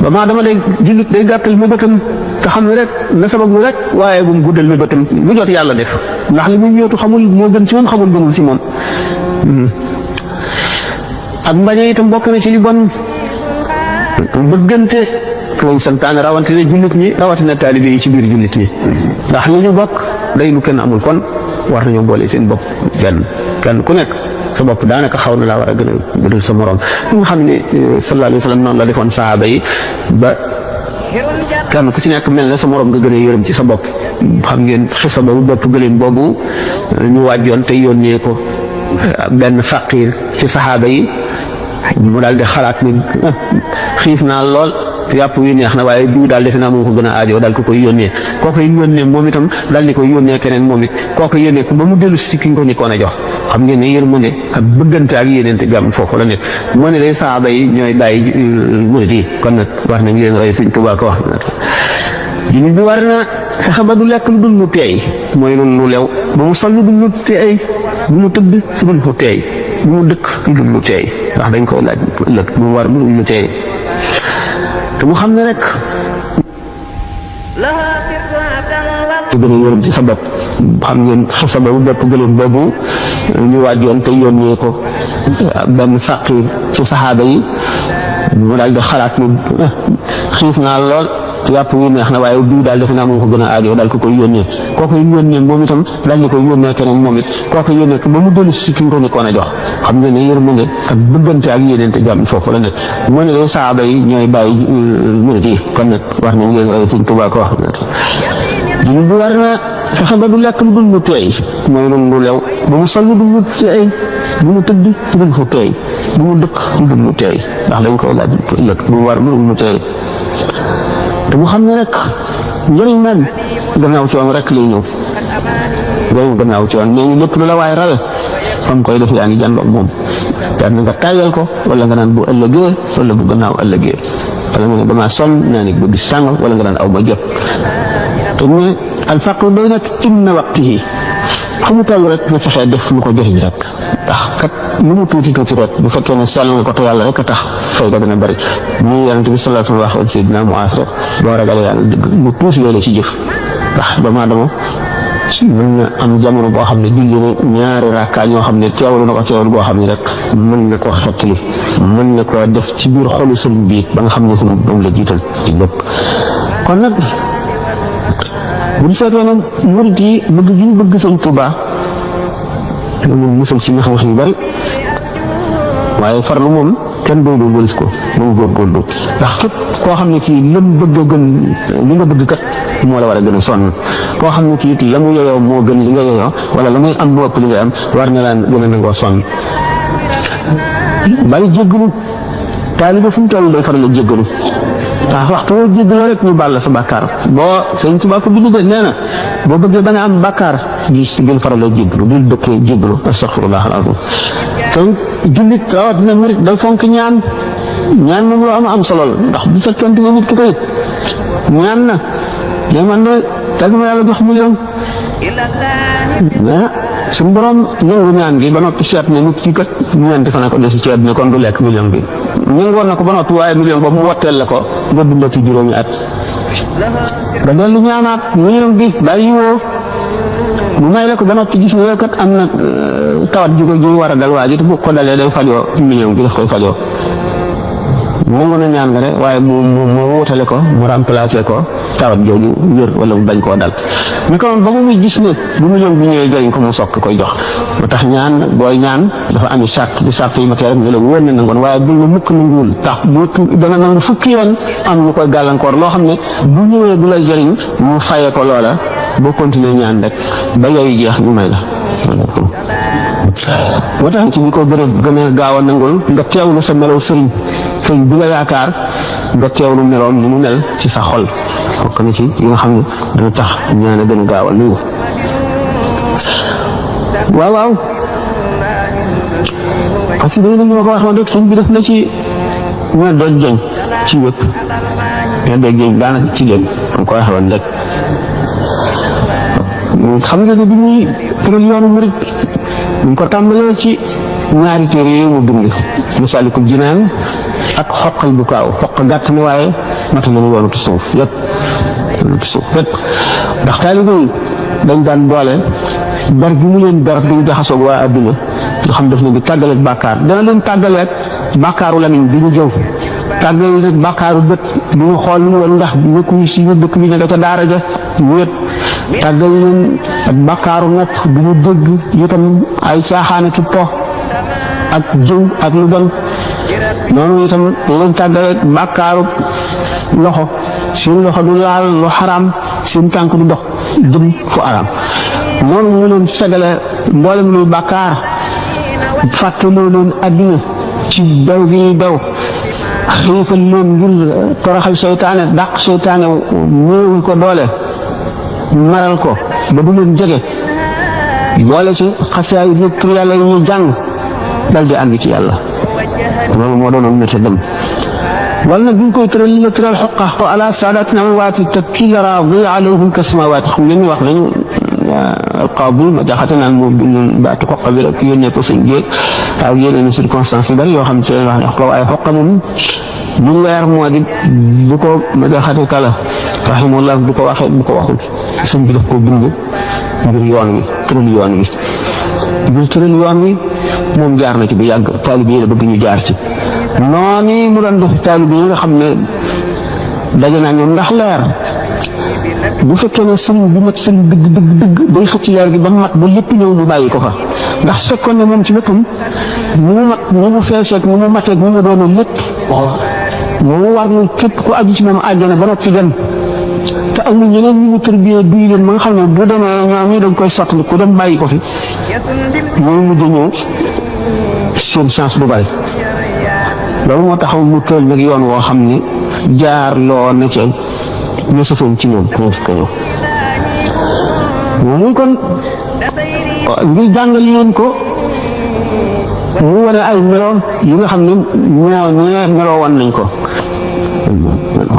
ba maa dama day jullit day gàttal mébétam te te xam ne rek na sabab lu rek waaye bu mu guddal mi bëtam lu jot yàlla def ndax li muy ñëwtu xamul moo gën ci moom xamul gënul si moom ak mbañe itam bokk na ci li bon bëggante loolu santaane rawatina jullit ñi rawatina taalibe yi ci biir jullit ñi ndax li ñu bokk day lu kenn amul kon war nañoo boole seen bopp kenn ku nekk sa bopp daanaka xaw na laa war a gën a gënal sa morom nga xam ne sallallahu alayhi wa sallam noonu la defoon sahaaba yi ba kenn ku ci nekk mel na sa morom nga gën a yërëm ci sa bopp xam ngeen xisa boobu bopp gëleen boobu ñu wàjjoon te yónnee ko benn faqiir ci sahaaba yi mu daal di xalaat ni xiif naa lool yàpp yu neex na waaye diw daal defe naa moo ko gën a aajo daal ko koy yónnee kooku yónnee moom itam daal di koy yónnee keneen moom it kooku yónnee ko ba mu dellu si ki nga ko nikkoon a jox xam ngeen ne yërmande ak bëggante ak yéeneente jàmm foofu la nekk moo ne day saaba yi ñooy bàyyi murit yi kon nag war nañ leen roy Sëñ Tuubaa ko wax jullit bi war na fexe ba du lekk lu dul lu teey mooy lu lew ba mu sol lu dul lu teey bu mu tëdd lu dul lu teey bu mu dëkk lu dul lu teey ndax dañ ko laaj ëllëg bu mu war lu dul lu teey te mu xam ne rek te gën a yërëm ci sa bopp xam ngeen sa bopp bépp gëléem boobu ñu wàjjoon te yónnee ko benn sàq ci saxaaba yi mu daal di xalaat ni xiif naa lool yàpp yu neex na waaye diw daal defe naa moo ko gën a aajo daal ko koy yónnee kooku yónnee moom itam daal di koy yónnee keneen moom it kooku yónnee ko ba mu dellu si ki nga ko nekkoon a jox xam nga ne yërmande ak bëggante ak yéeneente jàmm foofu la nekk moo ne day saaba yi ñooy bàyyi murit yi kon nag wax nañ leen roy Sëñ Tuubaa ko wax jullit bi war na fexe ba du lekk lu dul lu teey mooy lu lew ba mu sol lu dul lu teey bu mu tëdd lu dul lu teey bu mu dëkk lu dul lu teey ndax dañ ko laaj ëllëg bu mu war lu dul lu teey te mu xam ne rek njëriñ nag gannaaw coon rek lay ñëw loolu gannaaw coon mais lépp lu la waaye rawe fam koy def yaa ngi jàndoog moom jar na nga tàyyal ko wala nga naan bu ëllëgee wala bu gannaaw ëllëgee wala nga ne damaa sonn naa ne ba gis sàng wala nga naan aw ba jot te mu ne alfaqru doy na inna waqtihi xamu toll rek nga fexee def lu ko jëriñ rek ndax kat lu mu tuuti rek bu fekkee ne sell nga ko te yàlla rek a tax xëy ga dana bëri mu Yonent bi sallallahu alayhi wa sallam waxoon Seydina Muaaz boo ragalee yàlla dëgg mu tuuti loolu ci jëf ndax doomu aadama mën na am jamono boo xam ne julli na ñaari rakkaa ñoo xam ne teewlu na ko teewlu boo xam ne rek mën na koo xettali mën na koo def ci biir xolu sëriñ bi ba nga xam ne sëriñ moom la jiital ci lépp kon nag bu ñu seetee nag murit yi bëgg gi ñu bëgg Sëñ Tuubaa loolu musal ci ñax yu bari waaye farlu moom kenn doon doon wëlis ko moom góorgóorlu ndax képp koo xam ne ci lam bëgg a gën li nga bëgg kat moo la war a gën a sonn koo xam ne ci it la mu yeyoo moo gën li nga yeyoo wala la muy am lu ëpp li nga am war na laan gën a nangoo sonn bàyyi jéggalu taalibe fu mu toll day faral a jéggalu waaw waxtu boo jéggaloo rek ñu baal la sa bàkkaar boo Sëñ Tuubaa ko bindu de nee na boo bëggee ba nga am bàkkaar di gën faral a jéggalu di dëkkee jéggalu astaghfirullah alazim te jullit rawat na murit day fonk ñaan moom loo am solo la ndax bu fekkente ne nit ki koy ñaan na day man de tag ma yàlla jox million suñu borom nangu ñaan gi ba noppi seet ne nit ki kat ñeenti fan ko desi ci àddina kon du lekk million bi nangoon na ko ba noppi waaye million boobu mu watteel la ko nga dundati juróomi at da dellu ñaanaat million bi bàyyi woo mu may la ko ba noppi gis ne kat am na tawat ju war a dal waa ji te bu ko dalee day fajoo million bi daf koy fajoo nangu na ñaan nga de waaye mu wutale ko mu remplacé ko tawat jooju wér wala mu bañ koo dal ñu ko ba muy gis ne bu million bi ñëwee jëriñ ko mu sokk koy jox moo tax ñaan booy ñaan dafa ami sàrt di sàrt yi ma tee rek nga la wóor ne nangoon waaye bul na mukk nanguwul tax dana nangu fukki yoon am lu koy gàllankoor loo xam ne bu ñëwee du la jëriñ mu fayee ko loola boo continuer ñaan rek ba yooyu jeex ñu may la moo tax ci ñu ko gën a gaaw a nangul nga teewlu sa melaw sëriñ bi nga yaakaar nga teewlu meloom ni mu mel ci sa xol bokk na ci yi nga xam ne dana tax ñaan a gën a gaaw a nangu waaw parce que dañu ma ko waxoon rek sëñ bi def na ci ña doon jëñ ci wépp ña doon jëñ daanaka ci lépp ma ko waxoon rek xam nga ne bi muy tëral yoonu murit ñu ko tàmbalee ci ñaari téere yi mu bind Masaalikul Jinaan ak xoqal bu kaaw xoq gàtt na waaye mata na yoonu suuf yëpp ci suuf fépp ndax taalibe yi dañ daan boole ber gi mu leen ber duñ jaxasoog waa adduna nga xam daf leen di tàggaleeg bàkkaar dana leen tàggaleeg bàkkaaru lamiñ bi ñu jëw tàggaleeg bàkkaaru bët bi ñu xool lu woon ndax nekkuñu si ñu dëkk bi ne da ca daara ja wéet tàggal leen ak bàkkaaru nopp bi ñu dégg itam ay saaxaane ci po ak jëw ak lu bon noonu itam leen tàggaleeg bàkkaaru loxo seen loxo du laal lu xaraam seen tànk du dox jëm fu araam noonu ñu leen segale mboolem luy bàkkaar fàttaloo leen adduna ci daw gi ñuy daw xiifal leen ngir toroxal seytaane dàq seytaane néewu ko doole maral ko ba du leen jege boole ci xasaay yi tur yàlla yi ñu jàng dal di àgg ci yàlla loolu moo doonoon métti dem wala nag bi ñu koy tëral li la tëral xoqa ala saadatina waati te kii la raadi alayhim ka samawaati xam ngeen ñu wax nañu alqaadi ma jaxate naan moo bindoon baatu xoqa bi rek yónnee ko sëñ géej ak yeneen circonstance yu bari yoo xam ne seen wax ne xoqa waaye xoqa moom lu leer moo di bu ko ma jaxate kala rahimahullah bu ko waxee bu ko waxul sëñ bi daf ko bind ngir yoon wi tëral yoon wi ngir tëral yoon wi moom jaar na ci bu yàgg taalibe yi la bëgg ñu jaar ci noonu mu doon dox taalibe yi nga xam ne daje naa ñoom ndax leer bu fekkee ne sëñ bu mat sëñ dëgg day xëcc leer gi ba mat ba lépp ñëw mu bàyyi ko fa ndax su fekkoon ne moom ci léppam mu mat mu mu feeseeg mu mu mateeg mu mu doonoon lépp mu war na képp ku aju ci moom àjjana ba noppi dem te amul ñeneen ñu mu tërbiyee duy leen ba nga xam ne bu demee ñoom ñi dañ koy sottali ku dem bàyyi ko fi mooy mujj ñëw seen chance du bari loolu moo taxaw mu tël nag yoon woo xam ne jaar loo na ca ñu sosoon ci moom ko ñëw moom kon ngir jàngal leen ko mu wane ay meloon yi nga xam ne ñaaw meloo wan nañ ko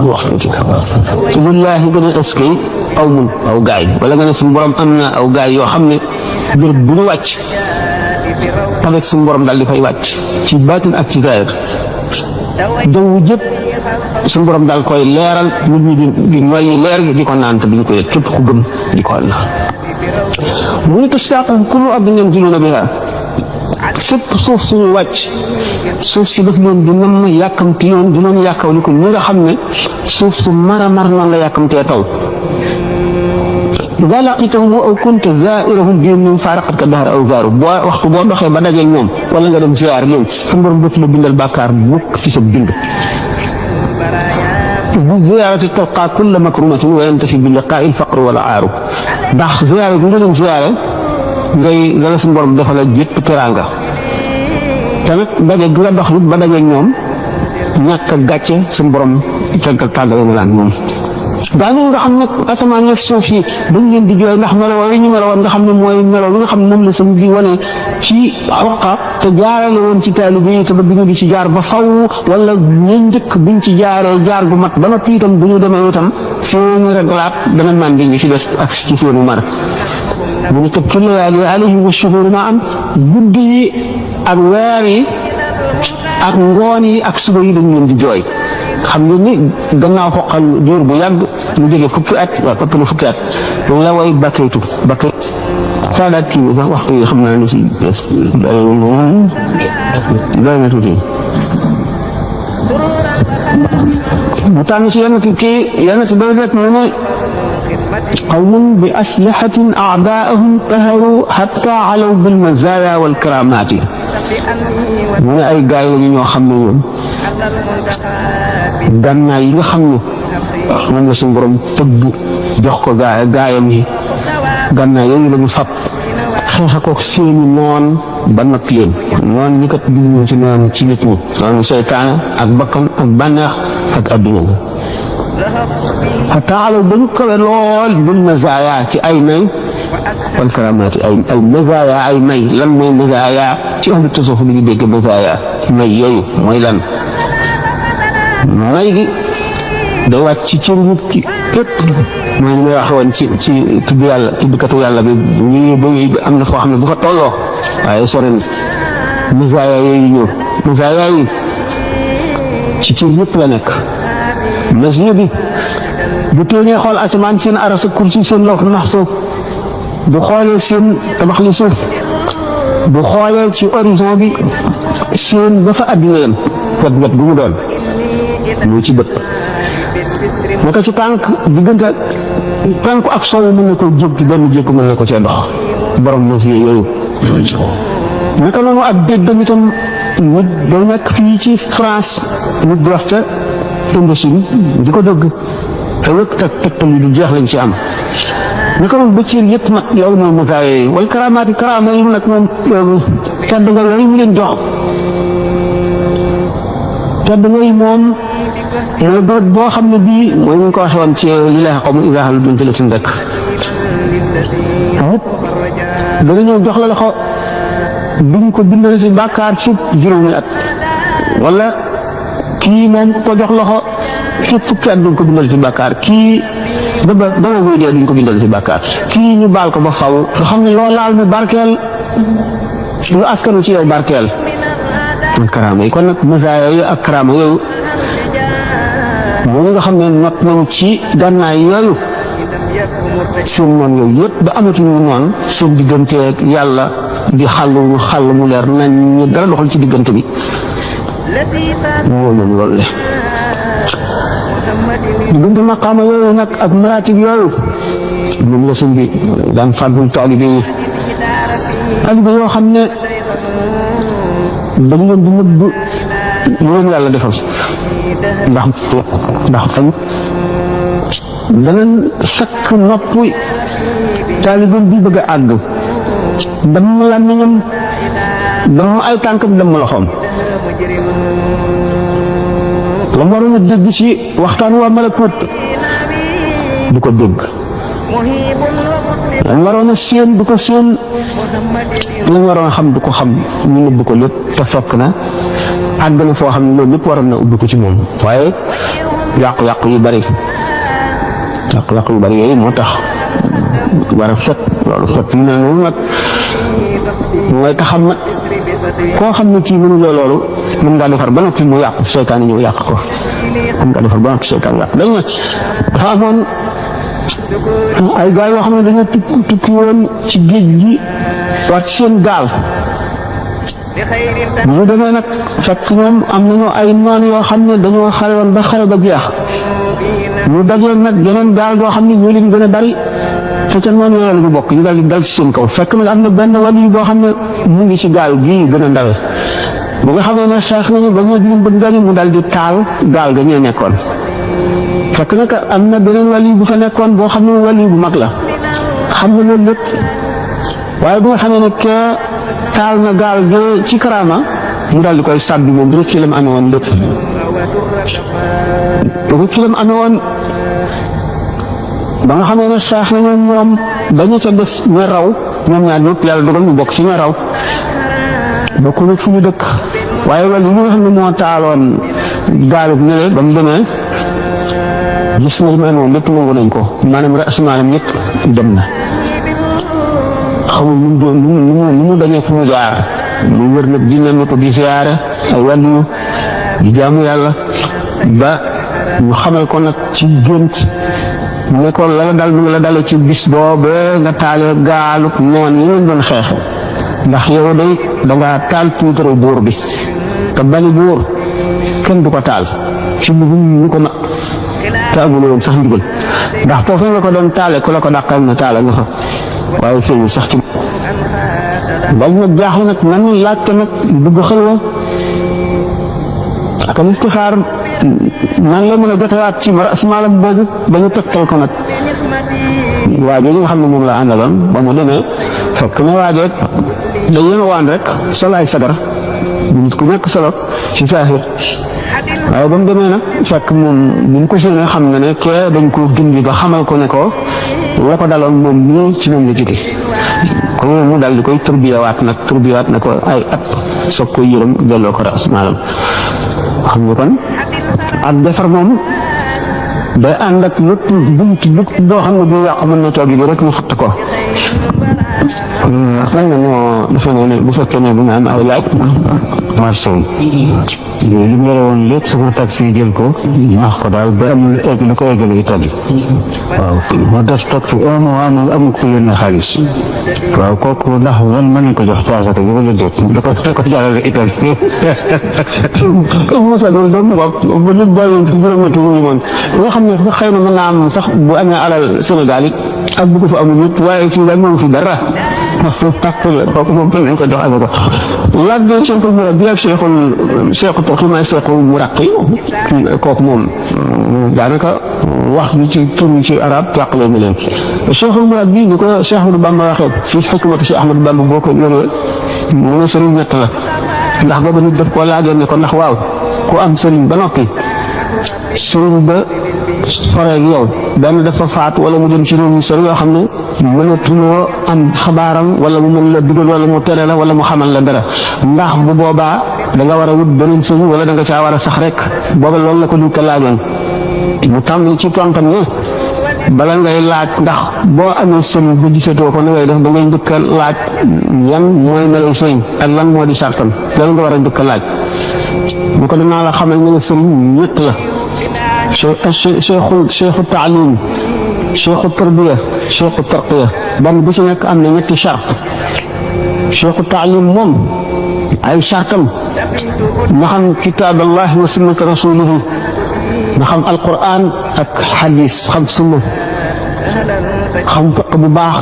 wax ci billaahi gën a est-ce que aw mun aw gaay wala nga ne suñu borom am na aw gaay yoo xam ne bir bu ñu wàcc avec suñu borom daal di fay wàcc ci baatin ak ci zaahir jaww jëpp suñu borom daal koy leeral nit ñi di noyyi leer gi di ko naan te duñ ko yëg képp ku gëm di ko naan mu ngi tastaqim kullu ardin yanziluuna bihaa fépp suuf suñu wàcc suuf si daf leen di nam yàkkamti yoon di leen yàkkaw li ko ñi nga xam ne suuf su mar a mar noonu la yàkkamtee taw idaa laqiitahum aw kunta zaa'irahum bihim faaraqatka dahra aw zaaru boo waxtu boo doxee ba dajeeg ñoom wala nga dem ziyaar leen suñu borom daf la bindal bàkkaar mukk ci sa bind bu ziyaarati talqaa kulla makrumatin wa yantafi bi liqaa'i al-faqru wal aaru ndax ziyaare bi nga dem ziyaare ngay dala suñu borom dafa la jëpp teraanga tamit daje gi nga dox ba dajeeg ñoom ñàkk a gàcce suñu borom fekk tàggale na laan moom daañu nga xam ne asamaan ak suuf yi dañ leen di jooy ndax melo yi ñu meloon nga xam ne mooy melo bi nga xam ne moom la sëñ bi wane ci Waqa te jaarale woon ci taalibe yi te ba bi ñu di ci jaar ba faw wala ñu njëkk biñ ci jaaree jaar gu mat ba noppi itam bu ñu demee itam seen reglaat dana màndi ñi ci des ak ci seenu mar mu ngi teg ci layaali alayhim wa shuhuur ma am guddi yi ak weer yi ak ngoon yi ak suba yi dañ leen di jooy xam nga ni gannaaw xoqal diir bu yàgg lu jóge fukki at waaw ëpp na fukki at loolu la way bakkaytu saadaat kii bi sax waxtu yi xam naa ne si doy na tuuti mu tànn si yenn si doy rek mu ne qawmun bi aslahatin a'daa'ahum qaharu hatta alaw bil mazaaya wal karaamaati mu ne ay gaay la ñoo xam ne ñoom gànnaay yi nga xam ne moom la suñu borom tëgg jox ko gaayam yi gànnaay yooyu la ñu fab xeex ko seeni noon ba natt leen noon ñi kat dugg ci noonu ci nit ñi noonu seytaane ak bakkan ak bànneex ak adduna xataa alaw ba ñu kawe lool bil mazaaya ci ay may wal karamaati ay mazaaya ay may lan mooy mazaaya ci ahlu tasawuf li ñu dégg mazaaya may yooyu mooy lan may gi day wàcc ci cëru nit ki képp mooy li may wax woon ci tudd yàlla tuddkatu yàlla bi ñu am na foo xam ne bu fa tolloo waaye sore na mazaaya yooyu ñëw mazaaya yi ci cër yëpp la nekk masio bi bu téenee xool asamaan seen aras ak kursi seen lawh mahfuus bu xoolee seen tabax li suuf bu xoolee ci horizon bi seen ba fa àddina yam wet bu mu doon mu ci bët naka ci tànk diggante tànku ak soow mën na ko jóg ci benn jékku mën na ko cee dox borom mesure yooyu naka noonu ak déggam itam nit doo nekk fii ci France nit di wax ca Indochine di ko dëgg te wëkk tegtal yi du jeex lañ ci am naka noonu ba ci yëpp nag yow moom mu gaa yooyu wala karaamaati karaama yi nag moom tedd nga yooyu mu leen jox tedd nga yi moom mooy bërëb boo xam ne bii mooy ñu ko waxee woon ci li lay xaw ma Ibrahima lu dul ci rek dana ñëw jox la loxo duñ ko bindal ci bàkkaar ci juróomi at wala kii moom ko jox loxo ci fukki at duñ ko bindal ci bàkkaar kii ba nga koy dee duñ ko bindal ci bàkkaar kii ñu baal ko ba faw nga xam ne loo laal mu barkeel lu askanu ci yow barkeel karaama yi kon nag masaaya yooyu ak karaama yooyu moom nga xam ne not nañu ci gànnaay yooyu suñ noon yooyu yëpp ba amatuñu noonu suñ digganteeg yàlla di xàll mu leer nañ ñu dara doxal ci diggante bi moo ñoom loolu le diggante maqaama yooyu nag ak maratib yooyu moom la suñ bi daan fàggul taalibe yi taalibe yoo xam ne dañ leen di nëbb loolu yàlla defal ndax fañ danañ sakk nopp taalibe bi bëgg a àgg damm làmmiñam damm ay tànkam damm loxoom la mu waroon a dégg ci waxtaan waa malakut du ko dégg la mu waroon a séen du ko séen la mu waroon a xam du ko xam ñu nëbb ko lépp te fekk na àgg na foo xam ne loolu lépp waroon na ubbi ko ci moom waaye yàqu-yàqu yu bari yooyu moo tax war a fekk loolu fekk ñu ne loolu nag mooy taxam nag koo xam ne kii mënu loolu mën ngaa defar ba noppi mu yàqu seytaan ñëw yàq ko mën ngaa defar ba noppi seytaan yàq dañu nag dafa amoon ay gars yoo xam ne dañoo tukki woon ci géej gi war ci seen gaal ñu demee nag fekk ñoom am nañu ay noon yoo xam ne dañoo xare woon ba xare ba jeex ñu dajee nag yeneen gaal yoo xam ne ñoo leen gën a bari te ca noonu yooyu la ñu bokk ñu daal di dal ci seen kaw fekk nag am na benn wàll boo xam ne mu ngi ci gaal gii gën a ndawe bu nga xam ne sax nañu ba ñoo juróom bëgg mu daal di taal gaal ga ñee nekkoon fekk nag am na beneen wàll bu fa nekkoon boo xam ne wàll bu mag la xam nga loolu lépp waaye bu nga xam ne kee taal na gaal ga ci karaama mu daal di koy sàbbi moom rek ci la mu amee woon lépp rek ci la mu amee woon ba nga xam ne sax nañu ñoom dañu ca des ñu raw ñoom ñaar ñëpp yàlla dogal ñu bokk ci ñu raw bokk na fu ñu dëkk waaye wàll yi nga xam ne moo taaloon gaal gi ñëwee ba mu demee gis na li ma moom lépp nangu nañ ko maanaam rasmaalam yëpp dem na xamul nu mu dañee fu mu jaar mu wër nag dina ma ko di siyaare ay wàllu di jaamu yàlla ba ñu xamal ko nag ci gént ne ko la dal mu la dale ci bis boobu nga taale gaalu noon yi ñu doon xeex ndax yow day dangaa taal tuutaru buur bi te bani buur kenn du ko taal ci lu ñu ko ma te amul woon sax ndigal ndax foofu nga ko doon taale ku la ko dàqal na taale nga fa waaye feeñu sax ci ba mu jaaxle nag nanu laajte nag dugg xelwa ak istixaar nan la mën a jotewaat ci maalam boobu ba ñu tegtal ko nag waa jooju nga xam ne moom la àndaloon ba mu demee fekk na waa jooju da yéen waan rek solo ay sagar nit ku nekk solo ci saaxir waaye ba mu demee nag fekk moom ni mu ko séenee xam nga ne kee dañ ko gindi ba xamal ko ne ko la ko daloon moom ñii ci moom la jóge ko mu daal di koy turbiyawaat na ko ay at soog ko yërëm delloo ko ras maalam xam nga kon ak defar moom day ànd ak lépp bunt doo xam ne bu yàqu mën na toog yi rek mu fatt ko xam nga moo dafa ne bu fekkee ne bu nga am aw laaj marché li mu yore woon lépp sama taxi jël ko ñaax ko daal ba am lu ko eggale itam waaw moo des toog fi un mois amul ku yónnee xaalis waaw kooku ndax man mën nañ ko jox paasaka bi wala déet da ko jàllale itam mosa loolu doon wax ba nit bàyyoon ci juróom-ñetti wuñu moom nga xam ne xëy na mën naa am sax bu amee alal Sénégal it ak bu ko fa amul nit waaye fii daal moom fi dara kooku moom nañ ko jox ak ko laaj bi cheikhul murabbi ak cheikhu toximay cheikhu muraqi kooku moom daanaka wax bi ci tur ci arab tàqale mi leen cheikhul murabbi ni ko Cheikh Ahmadou Bamba waxee fi xikmatu Cheikh Ahmadou Bamba boo ko yore mu ne sëriñ ñett la ndax boobu nit daf koo laajoon ne ko ndax waaw ku am sëriñ ba noppi sëriñ ba xoreeg yow benn dafa faatu wala mu dem ci réew mi sëriñ yoo xam ne mënatuloo am xabaaram wala mu mën la dugal wala mu tere la wala mu xamal la dara ndax bu boobaa da nga war a wut beneen sëriñ wala da nga caa war a sax rek booba loolu la ko du ko laajoon mu tàmm ci tontam ne bala ngay laaj ndax boo amee sëriñ ba gisatoo ko na ngay def da ngay njëkk a laaj yan mooy melaw sëriñ ak lan moo di sartam loolu nga war a njëkk a laaj bu ko dinaa la xamal ne sëriñ ñett la cheikhu taalim cheikhu tarbiya cheikhu tarqiya benn bu ci nekk am na ñetti chart cheikhu taalim moom ay chartam nga xam kitaab allah wa sunnat rasulihi nga xam alquran ak xadis xam sunna xam fiq bu baax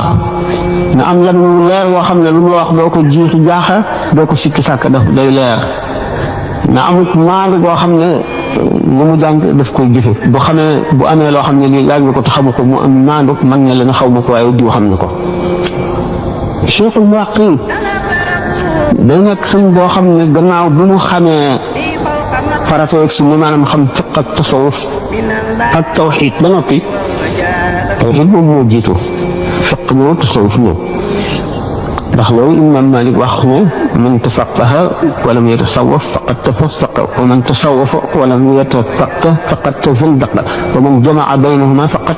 nga am lan lu leer woo xam ne lu mu la wax doo ko jiixi jaaxa doo ko sikki sàkk daf day leer nga amut maandu boo xam ne lu mu jàng daf koy jëfe bu xamee bu amee loo xam ne lii laaj nga ko te xamu ko mu am maandu mag ne la na xaw ma ko waaye diw xam ne ko cheikhul muraqi day nekk sëñ boo xam ne gannaaw bu mu xamee farata ak sunna maanaam xam fiq ak tasawuf ak tawxiid ba noppi tawxiid moom moo jiitu fiq ñëw tasawuf ñëw ndax loolu imam Malik wax ne man tafaqaha walam yatasawaf faqad tafassaqa wa man tasawafa walam yatafaqah faqad tazandaqa wa man jamaa baynahuma faqad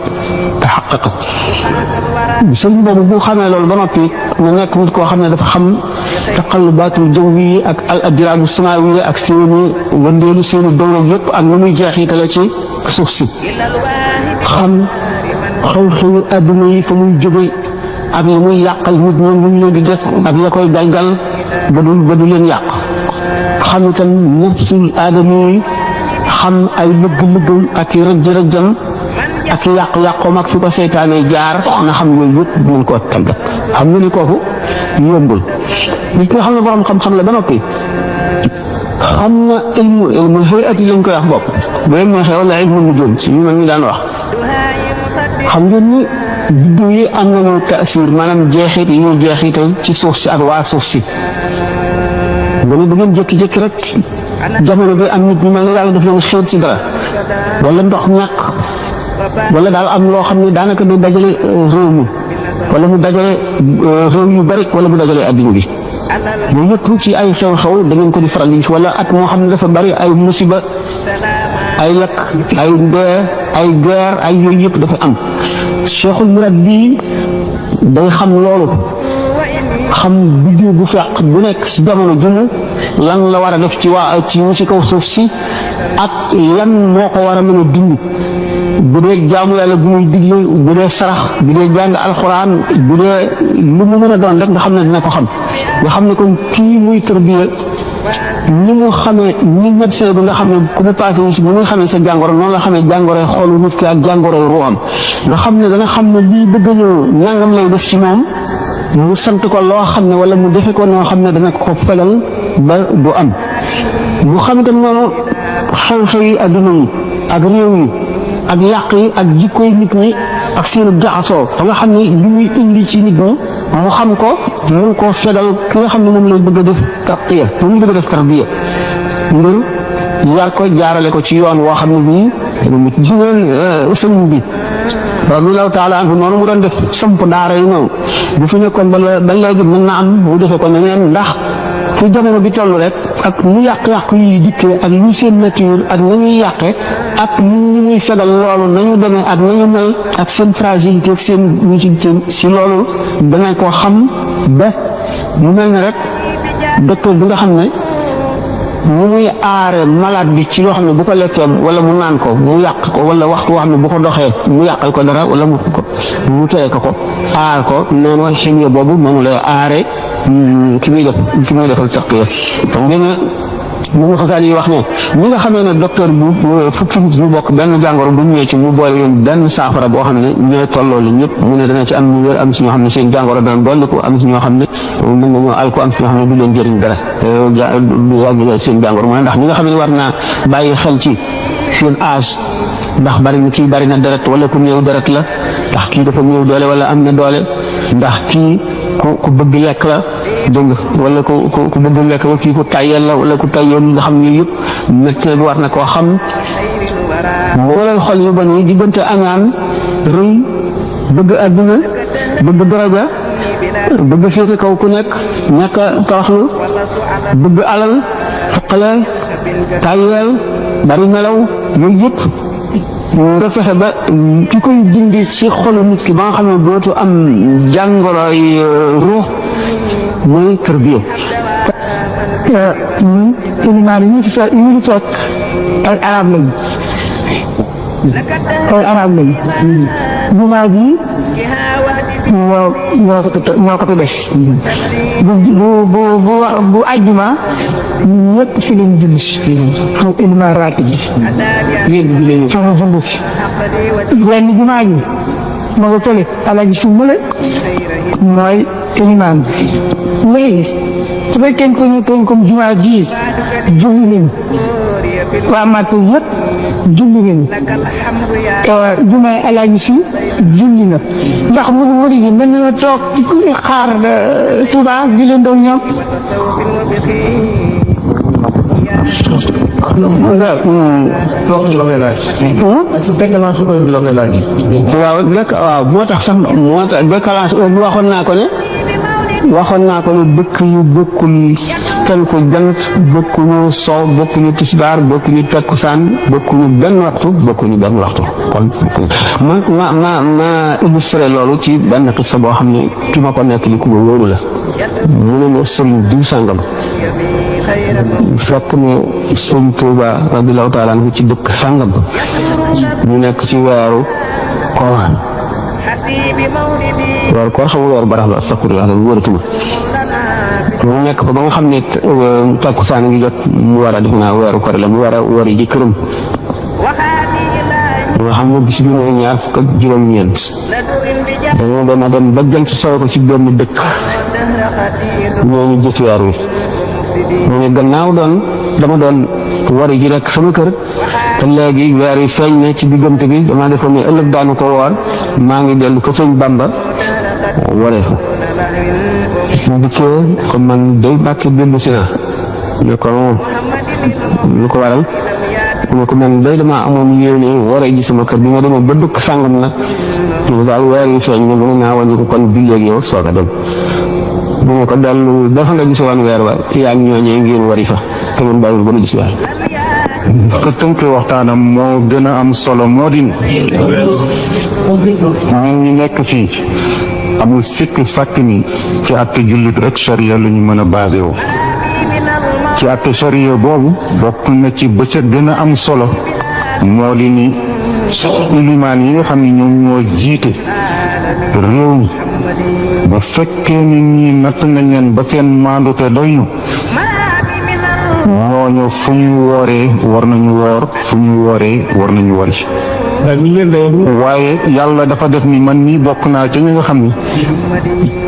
taxaqaqa sëñ boobu bu xamee loolu ba noppi mu nekk nit koo xam ne dafa xam taqallubaatul jawwi ak al adraabu samaawi ak seeni wëndeelu seeni dawla yëpp ak nu muy jeexitale ci suuf si xam xew-xewi adduna yi fa muy jóge ak li muy yàqal nit ñoom lu ñu leen di def ak la koy gàngal ba du leen yàq xam itam nafsul aadama yi xam ay lëgg-lëggam ak i rëj-rëjam ak yàq-yàqoom ak fi ko seytaane jaar nga xam ne yëpp mën koo tàggat xam nga ni kooku yombul nit nga xam ne borom xam-xam la ba noppi xam na ilmu hayati lañ koy wax bopp bu leen neexee wala ilmu nujum si ñu ñu daan wax xam ngeen ni biddiw yi am nañu taasir maanaam jeexit yi ñuy jeexital ci suuf si ak waa suuf si loolu da ngeen jékki-jékki rek jamono bi am nit ñu mel ne yàlla daf leen xeet ci dara wala ndox ñàkk wala daal am loo xam ne daanaka du dajale réew mi wala mu dajale réew yu bari wala mu dajale adduna bi yooyu yëpp ci ay xew-xew da ngeen ko di faral di wala at moo xam ne dafa bari ay musiba ay lakk ay dee ay guerre ay yooyu yëpp dafa am cheikhul murabbi day xam loolu xam biddiw bu fekk bu nekk si jamono jëmu lan la war a def ci waa ci si kaw suuf si ak lan moo ko war a mën a dund bu dee jaamu yàlla bu muy digle bu dee sarax bu dee jàng alxuraan bu dee lu mu mën a doon rek nga xam ne dina ko xam nga xam ne kon kii muy tërbiya ni mu xamee ni médecin bi nga xam ne ku mu paase wu si ni nga xamee sa jàngoro noonu la xamee jàngoroy xoolu nit ki ak jàngoroy ruuxam nga xam ne dana xam ne lii bëgg ñëw nangam lay def ci moom mu sant ko loo xam ne wala mu defe ko noo xam ne dana ko fegal ba du am mu xam itam noonu xew-xew yi adduna yi ak réew yi ak yàq yi ak jikkoy nit ñi ak seenu jaxasoo fa nga xam ne li muy indi ci nit ñi mu xam ko mun koo fegal ki nga xam ne moom lay bëgg a def tarbiya moom bëgg a def tarbiya ngir yar ko jaarale ko ci yoon woo xam ne bii mu ci jigéen sëñ bi radiyallahu taala anhu noonu mu doon def samp daara yi noonu bu fi nekkoon ba léegi mën na am mu defee ko neneen ndax fu jamono bi toll rek ak mu yàq-yàq yi dikkee ak ñu seen nature ak nañuy yàqe ak ñu muy fegal loolu nañu demee ak nañu mel ak seen fragilité ak seen ñu si loolu dangay koo xam ba mu mel ne rek docteur bi nga xam ne mu muy aare malade bi ci loo xam ne bu ko lekkee wala mu naan ko mu yàq ko wala waxtu woo xam ne bu ko doxee mu yàqal ko dara wala mu teye ko aar ko noonu wax chimie boobu moom la aare ki muy defal sax donc mu nga xasaal yi wax ne ñi nga xamee ne docteur bu fukki nit ñu bokk benn jàngoro bu ñëwee ci mu boole leen benn saafara boo xam ne ñooy tolloo li ñëpp mu ne dana ci am ñu wér am si ñoo xam ne seen jàngoro dana dolli ko am si ñoo xam ne mën nañoo al ko am si ñoo xam ne du leen jëriñ dara du wàññi seen jàngoro mooy ndax ñi nga xam ne war naa bàyyi xel ci seen âge ndax kii bari na deret wala ku néew deret la ndax kii dafa néew doole wala am na doole ndax kii ku bëgg lekk la dégg nga wala ku bëgg lekk wala kii ku tayyel la wala ku tayyoon nga xam ne yëpp médecin bi war na koo xam wala xol yu bon yi diggante añaan rëy bëgg àdduna bëgg daraja bëgg féete kaw ku nekk ñàkk a toroxlu bëgg alal xaqale tayyel bari melaw yooyu yëpp nga fexe ba ki koy dindi ci xolu nit ki ba nga xam ne dootu am jàngoroy ruux mooy tarbiya ñun ilimaan yi ñu fi fekk ay arab lañu jumaa ji ñoo ko fi def bu àjjuma ñëpp fi leen julli xam ilimaan raati ji sama fundu lenn jumaa ji ma nga fële alaji su mële mooy ilimaan léegi su fekkee ko ñu toon comme jumaa ji julli leen waa Màkka yëpp julli leen jumaa alaji si julli na ndax mun wari yi mën na toog di ko xaar suba di leen doon ñoom waaw moo tax sax décalage bi waxoon naa ko ne dëkk yu bokkul tenku jant bokkuñu sow bokkuñu tisbaar bokkuñu takkusaan bokkuñu benn waxtu kon ma illustré loolu ci benn xisa boo xam ne ki ma ko nekk li ku ma wóoru la mu ne ma sëriñ diw sàngam fekk ne sëriñ Tuuba radiyallaahu taala anhu ci dëkk sàngam ñu nekk ci weeru koor xamul weeru barax la astafurlah la wóoratuma mu nekk fa ba nga xam ne takkusaan ngi jot mu war a def naa weeru koor la mu war a war yi ji këram nga xam ne bis bi mooy ñaar fukk ak juróom-ñeent dañoo dem ba jant sooy ko ci benn dëkk ñooñu jëf weer wi mu ne gannaaw dama doon wari ji rek sama kër te léegi weer wi feeñ ne ci diggante bi dama defoon ne ëllëg daanu ko woor maa ngi dellu ko sëñ Bamba waree fa su dikkee comme man day bàkke dellu si naa ne ko lu ko waral mu ko man day dama amoon yéene waree ji sama kër bi ma demoon ba dëkk sàngam nag mu daal weer wi feeñ ne mën naa wàññi ko kon bi léegi yow soog a dem bu ma ko dellu dafa nga gis woon weer wa ci yaa ñooñee ngeen wari fa te man bàyyi ba nu gis waay ko tënk waxtaanam moo gën a am solo moo di ñu nekk fii amul sikk sàkk ni ci àtte jullit rek charia la ñu mën a basé woo ci àtte charia boobu bokk na ci ba ca gën a am solo moo di ni ilimaan yi nga xam ne ñoom ñoo jiite réew mi ba fekkee ni ñii natt nañ leen ba seen maandute doy ñu ñooñu fu ñu wooree war nañu woor fu ñu wooree war nañu wori waaye yàlla dafa def ni man nii bokk naa ci ñi nga xam ni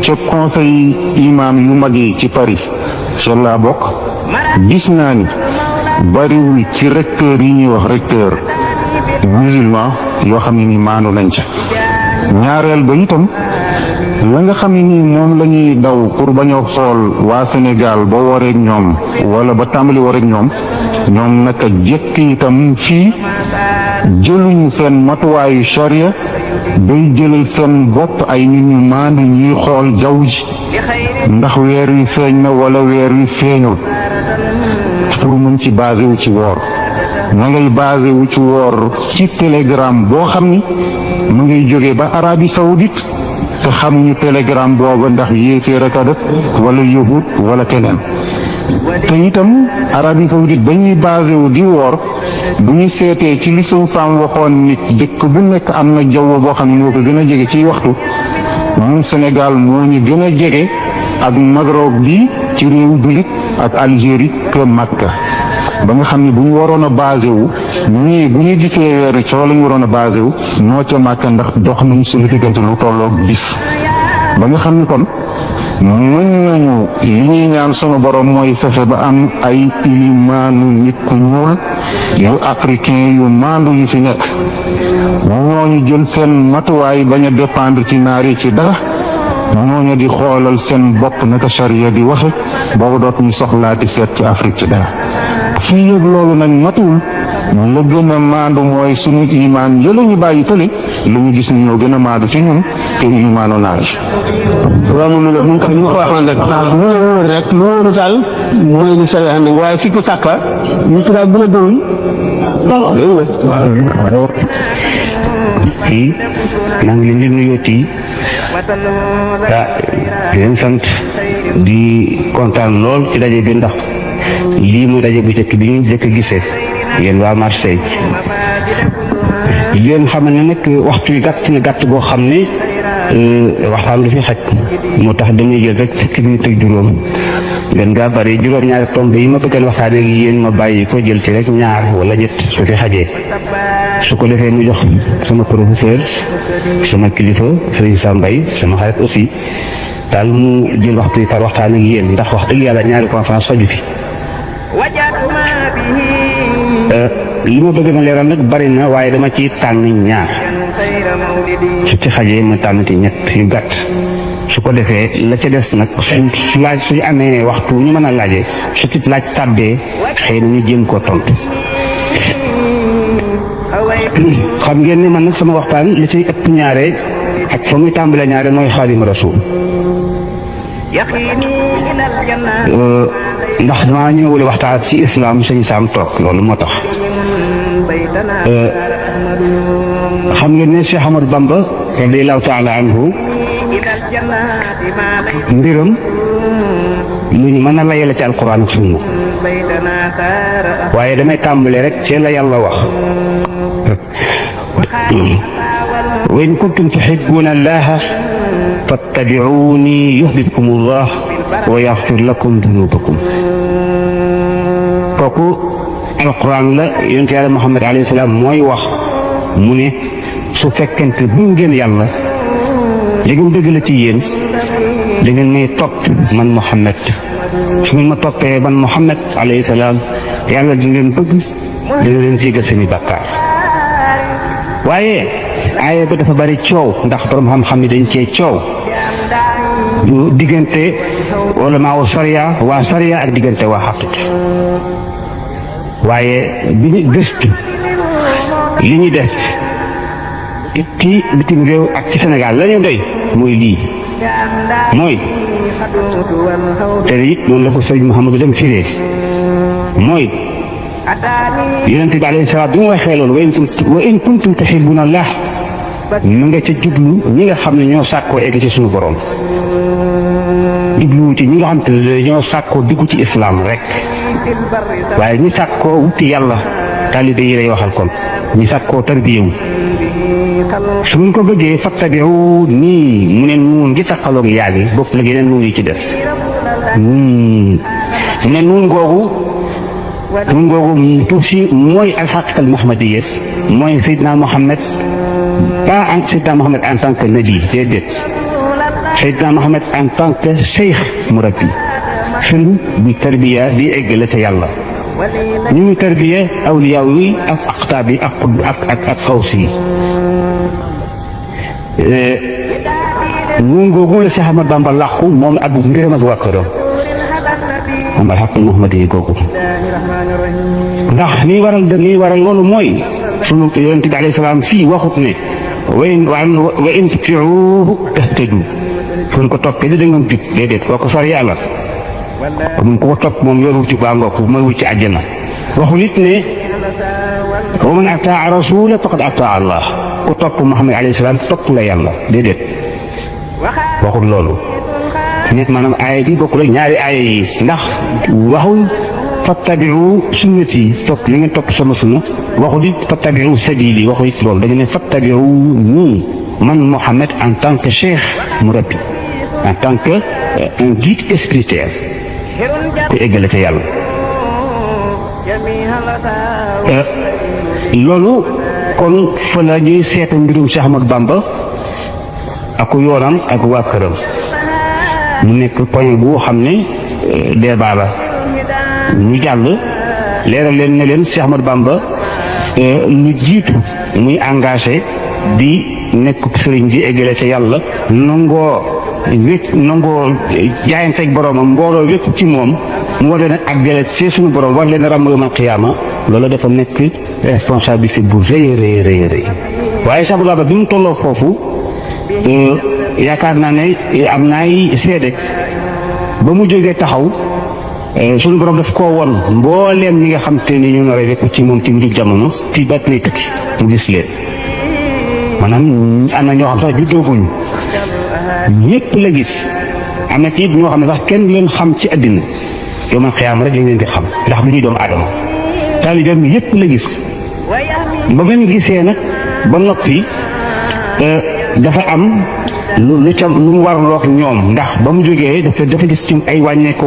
ca conseil imam yu mag yi ci Paris ca laa bokk gis naa ni bariwul ci recteur yi ñuy wax recteur musulman yoo xam ne ni maandu nañ ca ñaareel ba itam la nga xam ne nii moom la ñuy daw pour bañoo xool waa Sénégal ba wareeg ñoom wala ba tàmbali wareeg ñoom naka jëkk itam fii jëluñu seen matuwaayu charia bay jëlal seen bopp ay nit ñu maandu ñuy xool jaww ji ndax weer wi feeñ na wala weer wi feeñul pour mën ci basé wu ci woor na ngay basé wu ci woor ci télégramme boo xam ni mu ngay jógee ba Arabie Saoudite te xamuñu télégramme booba ndax yéeféer a ko def wala yahud wala keneen te itam Arabie Saoudite ba ñuy basé wu di woor bu ñu seetee ci li suñu femme waxoon nit dëkk bu nekk am na jaww boo xam ne moo ko gën a jege ci waxtu moom Sénégal moo ñu gën a jege ak Maghreb bi ci réew jullit ak Algérie que Makka ba nga xam ne bu ñu waroon a basé wu ñii bu ñu gisee weer ci la ñu waroon a basé wu noo ca Makka ndax dox nañu suñu diggante lu tolloog bis ba nga xam ne kon mën nañu li ñuy ñaan sama borom mooy fexe ba am ay ilimaanu nit ku ñuul yu africain yu maandu yu fi nekk moo ñu jël seen matuwaay bañ a dépendre ci naar yi ci dara moo ñu di xoolal seen bopp naka charia di waxe boobu dootuñu soxlaati seet ci Afrique ci dara fii yëg loolu nag matuwul la gën a maandu mooy suñu imaan yële ñu bàyyi tële lu ñu gis ni ñoo gën a maandu ci ñun te imaanu naar waaw moom la mu ko waxoon rek loolu daal mooy lu sell xam ne waaye fi ko sàkka ñu ci daal gën a doon kii maa ngi leen di nuyoo tii di leen sant di kontaan lool ci daje bi ndax lii mooy daje bu njëkk bi ñu jëkk gisee yéen waa Marseille yéen xam ne nag waxtu wi gàtt na gàtt boo xam ne waxtaan du fi xaj moo tax dañuy jël rek fukki minute ak juróom ngeen ngaa bari juróom-ñaari tomb yi ma bëggoon waxtaanee ak yéen ma bàyyi ko jël ci rek ñaar wala ñett su fi xajee su ko defee mu jox sama professeur sama kilifa Serigne Sam Mbaye sama xarit aussi daal mu jël waxtu yi par waxtaan ak yéen ndax wax dëgg yàlla ñaari conférence xaju fi li ma bëgg na leeral nag bari na waaye dama ci tànn ñaar su ci xajee ma tànn ci ñett yu gàtt su ko defee la ca des nag su laaj suñu amee waxtu ñu mën a laajee su ci laaj tàbbee xëy na ñu jéem koo tontu xam ngeen ne man nag sama waxtaan li ciy ëpp ñaare ak fa muy tàmbalee ñaare mooy Xaadimu Rasuul ndax damaa ñëwule waxtaan ci islam sëñ Sam toog loolu moo tax xam ngeen ne Cheikh Ahmadou Bamba radiyallahu taala anhu mbiram lu ñu mën a layale ci alquran ak sunna waaye damay tàmbale rek ci la yàlla wax wa in kuntum tuhibbuna allaha fattabi'uni yuhbibkum allah wa yaxfir lakum dunubakum kooku alquran la yonent yàlla Muhammad alayhi salaam mooy wax mu ne su fekkente bu ngeen yàlla li ngeen dëgg la ci yéen da ngeen may topp man Muhammad su ngeen ma toppee man Muhammad alayhi salaam yàlla di leen bëgg dina leen jégal seeni bàkkaar waaye aaya ba dafa bari coow ndax borom xam-xam ni dañ cee coow diggante wala maa wu sariya waa sariya ak diggante waa xaqiqa waaye bi ñu gëstu li ñu def ci bitim réew ak ci Sénégal la ñu doy mooy lii mooy te it noonu la ko sëñ Mouhamadou dem firee mooy yonent bi alayhi salaam bi mu waxee loolu wa in kuntum tuhibbuna Allah mu nga ca jublu ñi nga xam ne ñoo sàkkoo egg ci suñu borom jublu ci ñi nga xam te ne ñoo sàkkoo dugg ci islam rek waaye ñi sàkkoo wuti yàlla taalibe yi lay waxal kon ñi sàkkoo tarbiyewu su ngeen ko bëggee fattabi'u nii mu ne nuun ngi taxaloog yaa ngi bokk la yeneen nuun yi ci des mu ne nuun googu tuuf si mooy alxaqiqa al muhammadiyya mooy Seydina Mohamed pas en Seydina Mohamed en tant que nabi déedéet Seydina Mohamed en tant que cheikh murabbi sëriñ bi tarbiya di eggale ca yàlla ñu ngi tarbiya awliyaa yi ak aqtaab yi ak xaws yi nuun googu la Cheikh Ahmad Bamba làqu moom ak ngërëm ak waa këram moom alxaqul muhammadiyya googu ndax lii waral loolu mooy sunu yonent bi alayhi salaam fii waxut ne wa in tutii'uuhu tahtadu fu ko toppee da ngeen jub déedéet kooku sori yàlla mun ko topp moom yoru ci baa ngoog mooy wut ci àjjana waxul it ne wa man ataa rasuula faqad ataa Allah ku topp Muhammad alayhi salaam topp la yàlla déedéet waxul loolu nekk maanaam aaya bi bokkul ak ñaari aaya yi ndax waxul fattabiu sunnati topp li ngeen topp sama sunna waxul it fattabiu sabili waxul it loolu dañu ne fattabiu nii man Mouhamed en tant que cheikh murabbi en tant que un guide spirituel ku eggale ca yàlla loolu kon fa la ñuy seeta mbirum Cheikh Ahmadou Bamba ak yoonam ak waa këram mu nekk point bu xam ne débat la ñu jàll leeral leen ne leen Cheikh Ahmadou Bamba lu jiitu muy engagé di nekk sëriñ di eggale ca yàlla nangoo jaayanteeg boroomam mbooloo wépp ci moom mu war leen ak gële ci suñu borom war leen ràmm yawmal qiyaama loolu dafa nekk responsabilité bu rëy waaye Cheikh Ahmadou Bamba bi mu tolloo foofu yaakaar naa ne am naay seede ba mu jógee taxaw suñu borom daf koo won mbooleem ñi nga xam te ni ñu nar a rek ci moom ci mujj jamono fii ba lay tëkki mu gis leen maanaam am na ñoo xam sax juddooguñu ñëpp la gis am na ci it ñoo xam ne sax kenn leen xam ci àddina yow man xiyaam rek lañ leen di xam ndax du ñuy doomu aadama taalibeem yëpp la gis ba ngeen gisee nag ba noppi dafa am lu mu war wax ñoom ndax ba mu jógee dafa gis ci ay wàññeeku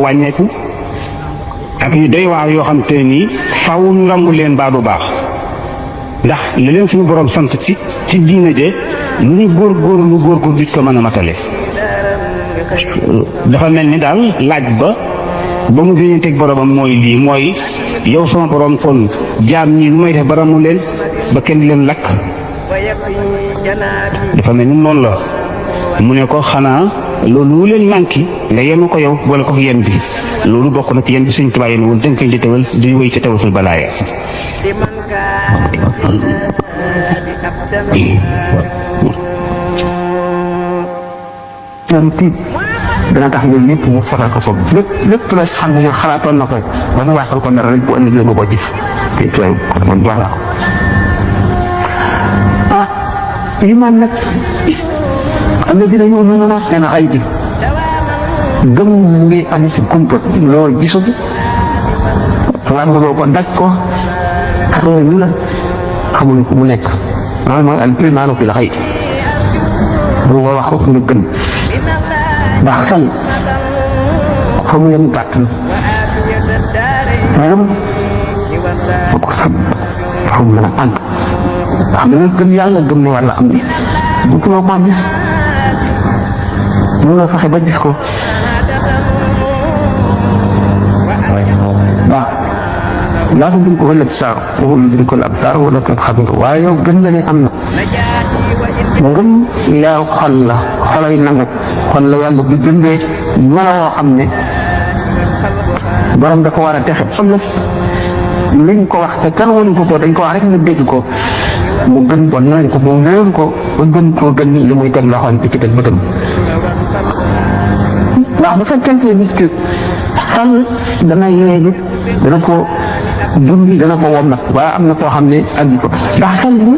ak yu doy waar yoo xam te nii faaw ñu ràmbu leen baa du baax ndax li leen suñu borom sant ci diina je lu ñu góor dit ko mën a matale dafa mel ni daal laaj ba mu déñanteeg boromam mooy lii mooy yow sama borom kon jaam ñi lu may def baramu leen ba kenn leen lakk dafa mel ni noonu la mu ne ko xanaa loolu lu leen manqué nga yenu ko yow boole ko yen bi loolu bokk na ci yen bi Sëñ Tuubaa yéen woon dañ koy di tawal di wéy ca tawasul balaaya dana tax ñun ñëpp ñu faral ko foog lépp la xam ne xalaatoon na ko ba nga waxal ko dara rek bu ëllëgee nga ko gis te tooy man wax la ko iman nag am na dina ñëw na wax ne na ay di gëm ngi am si kumpa loo gisatu xalaat nga ko daj ko xamoo ñu la xamuñu ko mu nekk loolu mooy al imaanu fi la xëy bu nga wax ko lu gën ndax xel fa mu yem gàtt na maanaam boo ko xam dafa mën a ànd xam ne gëm yàlla gëm ne wàlla am na bu ko ma gis mun nga fexe ba gis ko waaw laata duñ ko ëllëg saar waxul duñ ko la ab saar wala ko xam nga waaye yow gën nga ne am na ngëm leeru xol la xolay nangu kon la yàlla bi gëndee mën a woo xam ne borom da ko war a texe xam la liñ ko wax te kan wanu ko dañ ko wax rek nga dégg ko mu gën ko nañ ko mu néew ko ba gën koo gën li muy teg loxoom ci teg bëtam ndax bu fekkente nit ki xel dana yee nit dana ko dundi dana ko wom nag waaye am na koo xam ne aju ko ndax xel bi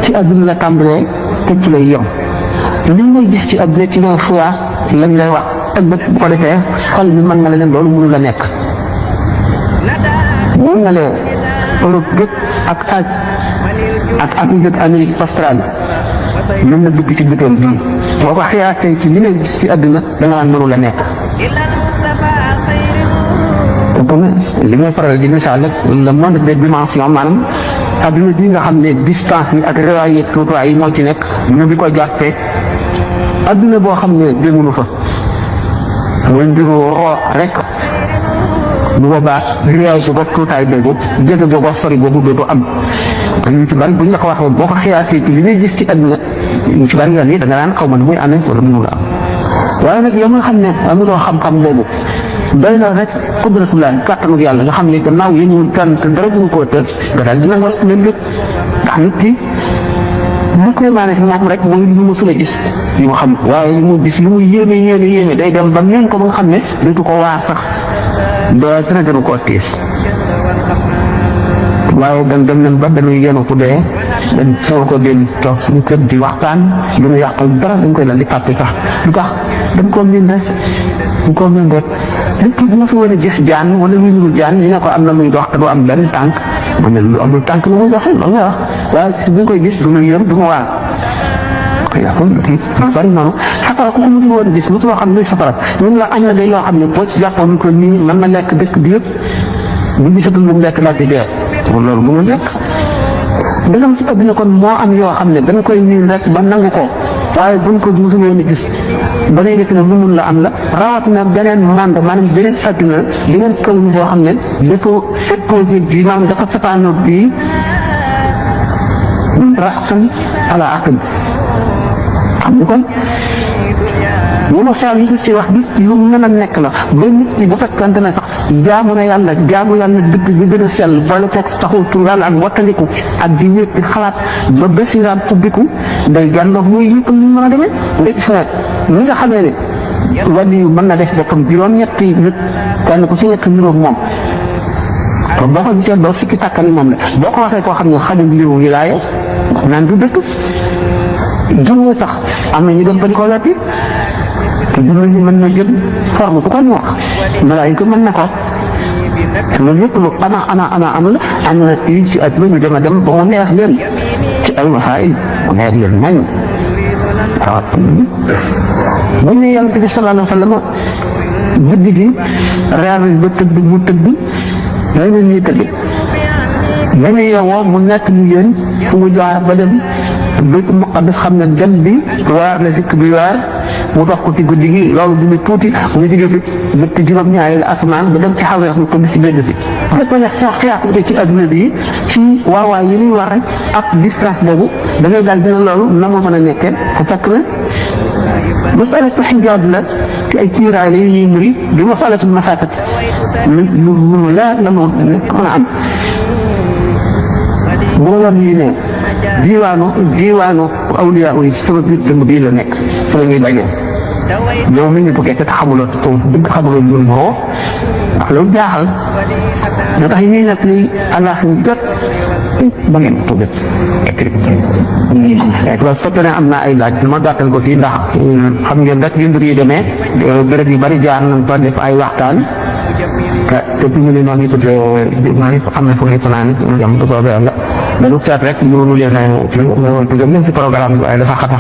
ci àdduna la tàmbalee te ci lay yem li ngay gis ci àdduna ci loolu fois lañ lay wax ak bët bu ko defee xol bi mën nga leen loolu mënu la nekk mën nga leen Europe gëpp ak sàcc ak Afrique Amérique australe mën na dugg ci bëtoon bii boo ko xiyaatee ci li ngay gis ci àdduna da nga naan mënu la nekk kon li may faral di misaal rek le monde des dimensions maanaam adduna bi nga xam ne distance bi ak réwaay tuutaay yi moo ci nekk ñu di ko jàppee adduna boo xam ne déggunu fa mooy mbiru roo rek bu boobaa réwaay su bopp tuutaay boobu jege boobu sori boobu dootu am ñu ci bari bu ñu la ko waxee boo ko xiyaatee ci li ngay gis ci adduna ñu ci bari nga ni da nga naan xaw ma nu muy amee wala mënu la am waaye nag yow nga xam ne amuloo xam-xam boobu doy na rek qudratullah kàttanu yàlla nga xam ne gannaaw yi ñu tànn te dara duñu koo tëj nga daal dina war leen lépp ndax nit ki mu koy maane si moom rek mooy lu mu sula gis li mu xam waaye li mu gis li mu yéeme day dem ba ngeen ko ba nga xam ne dootu ko waar sax ba dina gënu koo tiis waaye dem nañ ba dañuy yéen ku dee dañ soo ko den toog suñu kër di waxtaan lu ñu yàqal dara dañ koy dal di fàtte sax lu tax dañ koo miin rek dañ koo miin rek dañ ko ma fi woon a gis jaan wala lu ñu jaan ñu ne ko am na muy dox te du am benn tànk mu ne lu amul tànk lu muy doxee loolu nga wax waaye si bi nga koy gis du ma yërëm du ma waar bari noonu xataa ku mu woon gis lu xam ne safara ñun la añ la day loo xam ne boo ci jàppoon ko nii mën na lekk dëkk bi yëpp bu gisatul lu mu lekk daal di dee loolu mënul nekk ndegam si àddina kon moo am yoo xam ne dañ koy niin rek ba nangu ko waaye buñ ko mosuñoo ni gis ba ngay gis ne lu mun la am la rawatina beneen mànd maanaam beneen àddina beneen kaw boo xam ne dafa opposé bi maanaam dafa sataanoo bii raxtan ala aql xam nga kon moom saa yi si wax bi lu mën a nekk la ba nit ñi bu fekkante ne sax jaamu yàlla dëgg bi gën a sell boole teg taxul tur yàlla ak wattandiku ak di wéet di xalaat ba bésiraam ubbiku day gàndox muy yëpp ñu mën a demee nga gis ne ñi nga xamee ne wàllu yu mën na def boppam juróom-ñetti nit kenn ku si nekk niroog moom kon boo ko gisee doo sikki tàkkal moom la boo ko waxee koo xam ne xajul liwu wilaaya naan du dëkk jëmm sax am na ñu dem ba di ko wàtti te jëmm ji mën na jël forme ku ko ñu wax malaayika mën na ko loolu yëpp lu am na fii si at ñu dem a dem ba mu neex leen ci ay masaayil mu neex leen nañ waaw bu ñu yàlla bi sallallahu alayhi wa sallam guddi gi reer ba tëdd mu tëdd day na ñuy tëdd dañu yeewoo mu nekk ñu yéen fu mu jaar ba dem Baytul Maqdis xam ne dem bi waar la dikk bi waar mu dox ko ci guddi gi loolu du ñu tuuti mu jóge fi dëkk juróom-ñaari asamaan ba dem ci xawee mu ko si benn fi rek ma ne xeex ci adduna bi ci waawaay yi ñuy war rek ak distance boobu da ngay daal dina loolu na moo mën a nekkee te fekk na masala su xijaab la ci ay kiiraay la ñuy muri du masala su masaakat lu leer la moo mën a am mbooloo mi ne diwaanu awliya yi si sama biir dëmb bii la nekk fa la ñuy daje ñoom mi ngi bëggee te xamuloo te dëgg xamuloo ñun moo ndax loolu jaaxal moo tax ñuy nekk ni àllaax ñu jot ba ngeen ko def loolu fekk ne am na ay laaj ma gàttal ko fii ndax xam ngeen rek yu mbir yi demee béréb yu bari jaar nañ fa def ay waxtaan te fi mu ne noonu ñu tuddee maa ngi xam ne fu ñu fanaan jam bu soobee yàlla dañu seet rek ñu leen a si programme bi waaye dafa xat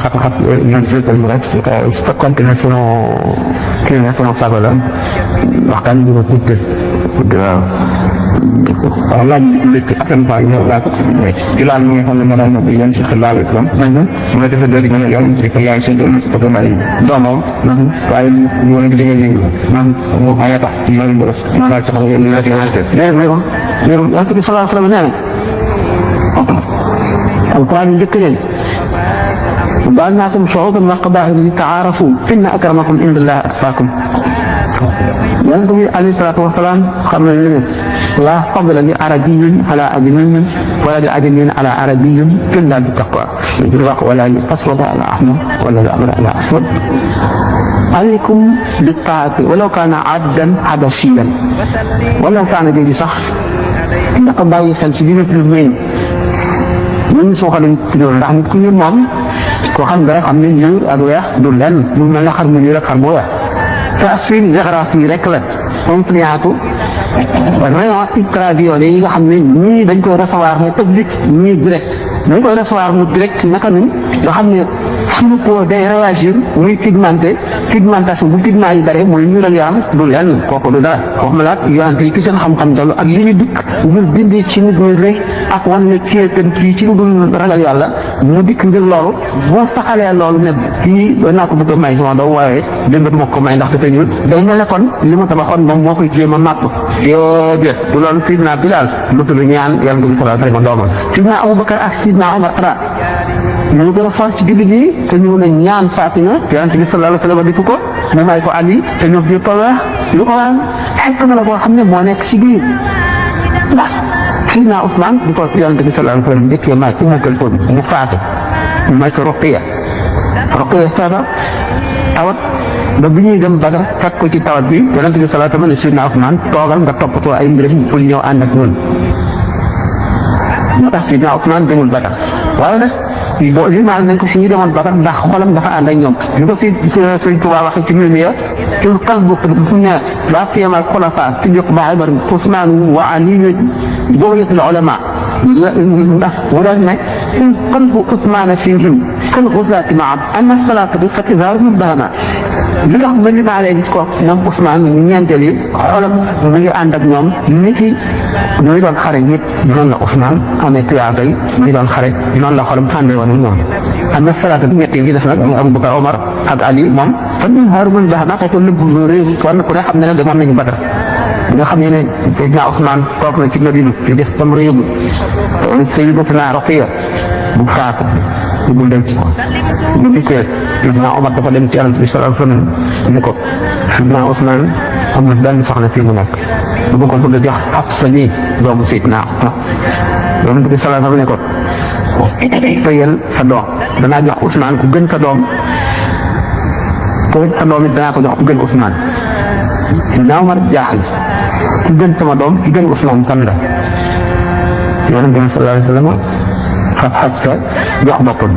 ñoom jëkkal mi rek su fekkoon ne sunu kii ne sunu sago la waxtaan bi ko tuddee waaw laaj bi léegi actuellement ñëw laa ko ci laal mi nga xam ne mën naa ñëw yéen si xilaal islam mu ne dafa dëgg nga ne yow ci xilaal si bëgg may doomam waaye ñu wane di nga yëngu moom ay tax mooy mbir laaj sax ni la ci yonent bi sallallahu alayhi wa sallam nee na alquran njëkk leen وجعلناكم شعوبا وقبائل لتعارفوا إن أكرمكم عند الله أتقاكم yonent bi alayhi salaatu wa salaam xam na ne la fadla li arabiyyin ala ajamiyyin wala li ajamiyyin ala arabiyyin illa bi taqwa wala li aswada ala ahmar wala li amra ala aswad عليكم بالطاعة ولو كان عبدا حبشيا ولو كان جدي صح ndax bàyyi xel si biir film ñun soo xam ne ndax nit ku ñuul moom koo xam nga rek xam ne ñuul ak weex du lenn lu mel ne xar mu ñuul ak xar mu weex تأثير géographie rek la influence rayon ultraviolet yi nga xam ne ñii dañ koy recevoir mu public ñii direct dañ koy recevoir mu direct naka ni nga xam ne suñu ko day réagir muy pigmentation bu pigment yi bare mooy ñuulal yaram du lenn kooku du dara wax ma laat yonent yi ki seen xam-xam dalu ak li ñu dikk ñu bindi ci nit ñi rëy ak wan ne kii kii ci lu dul ragal yàlla mu dikk ngir loolu boo saxalee loolu ne kii naa ko bëgg a may sama doom waaye démb moo ko may ndax dafa ñuul day mel ne kon li ma tabaxoon moom moo koy jéem a màpp yoo jë du loolu Sidna Bilal lu tudd ñaan yàlla nga ko daal ma doomam Sidna Abubakar ak Sidna Omar xanaa ñu gën a fas ci jullit yi te ñu ne ñaan Fatima yonent bi sallallahu alayhi wa sallam dikk ko mu may ko Ali te ñoom ñëpp a weex lu ko waral xekk na la boo xam ne moo nekk ci biir ndax Sidna Ousmane di ko yonent bi sallallahu alayhi wa sallam njëkkee may ku muggal ko mu faatu mu may ko Ruqiya feebar tawat ba bi ñuy dem Badar fekk ko ci tawat bi yonent bi sallallahu alayhi wa sallam ne Sidna Ousmane toogal nga toppatoo ay mbiram pour ñëw ànd ak ñun moo tax Seydina Ousmane demul Badar waaye nag boo limaal nañ ko si ñu demoon Badar ndax xolam dafa ànd ak ñoom ñu ko fi Sëriñ Tuubaa waxee ci mbir mi ya ci xal bu fu ne laa fiyamal xulafaa Siddiq Babacar Ousmane wa Ali bugyatul ulama ndax waral ne qalbu Ousmane fihim kal ghuzaati maa anna salaata bi fatizar mubahama li nga xam ne limaalee ko ñoom Ousmane ñeenteel yi xolam mu ngi ànd ak ñoom nit yi ñooy doon xare ñëpp noonu la Ousmane amee tuyaaba yi ñuy doon xare noonu la xolam àndee woon ak ñoom am na salaata bi ñett yi ngi def nag mu Abu Bakar Omar ak Ali moom fan ñu xaaru mën baax na xëy na nëbb réew kon ku ne xam ne ne demoon nañu Badar nga xam ne ne Seydina Ousmane toog na ci Madina di def comme réew mi Sayyidatuna Ruqayya bu faatu bu dem ci bu gisee Seydina Omar dafa dem ci Yonent bi sallallahu alayhi wa sallam ni ko Seydina Ousmane am na benn soxna fii mu nekk bu bëggoon bëgg a jox Hafsa nii doomu Seydina Yonent bi sallallahu alayhi wa sallam ne ko fayal sa doom danaa jox Ousmane ku gën sa doom ko sa doom it danaa ko jox ku gën Ousmane Seydina Omar jaaxal ku gën sama doom ku gën Ousmane kan la Yonent bi sallallahu alayhi wa sallam xas ka jox boppam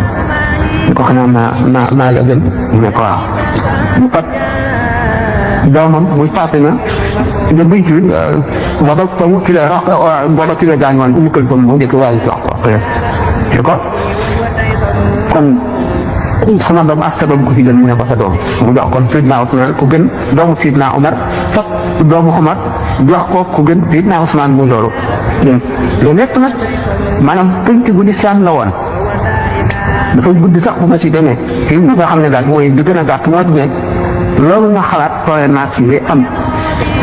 ñu ko xanaa maa la gën mu ne ko waaw mu fat doomam muy Fatima nga bëy ci booba comme ki la wax booba ki la gaañ woon mu kël comme moo njëkk waaye jox ko kon sama doom ak sa doom ku ci gën mu ne ko sa doom mu jox kon Seydina Ousmane ku gën doomu Seydina Omar fat doomu Omar jox ko ku gën Seydina Ousmane bu loolu loolu lépp nag maanaam pënc bu lislaam la woon dafa gudd sax bu ma si demee kii nga xam ne daal mooy di gën a gàtt moo di ne loolu nga xalaat tooye naag si li am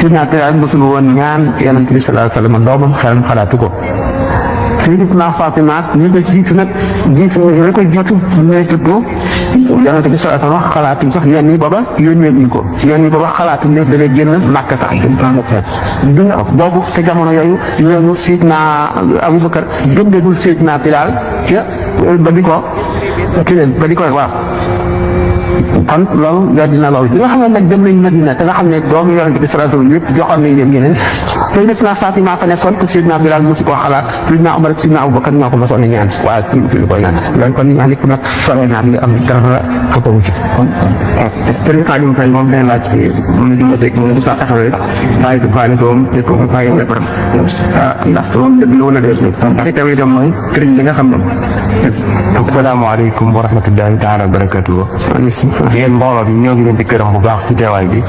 si ñaata daal mosul woon ñaan Yonent bi sallallahu alayhi wa sallam doomam xelam xalaatu ko Sayyidatuna Fatima ñu ko jiitu nag jiitu ñu koy jiitu ñu tudd Yonent bi sallallahu alayhi wa sallam xalaatuñ sax yéen ñi booba yónnee ñu ko yéen ñi booba xalaatuñ ne dana génn Makka sax du nga boobu te jamono yooyu yoonu Seydina Abubakar gëndegul Seydina Bilaal ca ba di ko waaw kon loolu yaa dina loolu bi nga xam ne nag dem nañ Madina te nga xam ne doomu Yonent bi sallallahu alayhi wa sallam yëpp joxoon nañ leen yeneen Sayyidatuna Fatima fa nekkoon te Seydina Bilaal mosu koo xalaat Seydina Omar ak Seydina Abubakar ñoo ko mosoon a ñaan waaye fi koy ñaan loolu kon ñaan ku nag sore naa nga am dara ko wuti kon président bi tey moom day laaj mu di teg mu sa taxawee bàyyi du bàyyi doom te ko bàyyi rek ndax doom dëgg la wala def ndax tamit itam mooy këriñ li nga xam ne asalaamaaleykum wa rahmatullahi taala wa barakatuh yéen mbooloo bi ñoo ngi leen di gërëm bu baax ci teewaay bi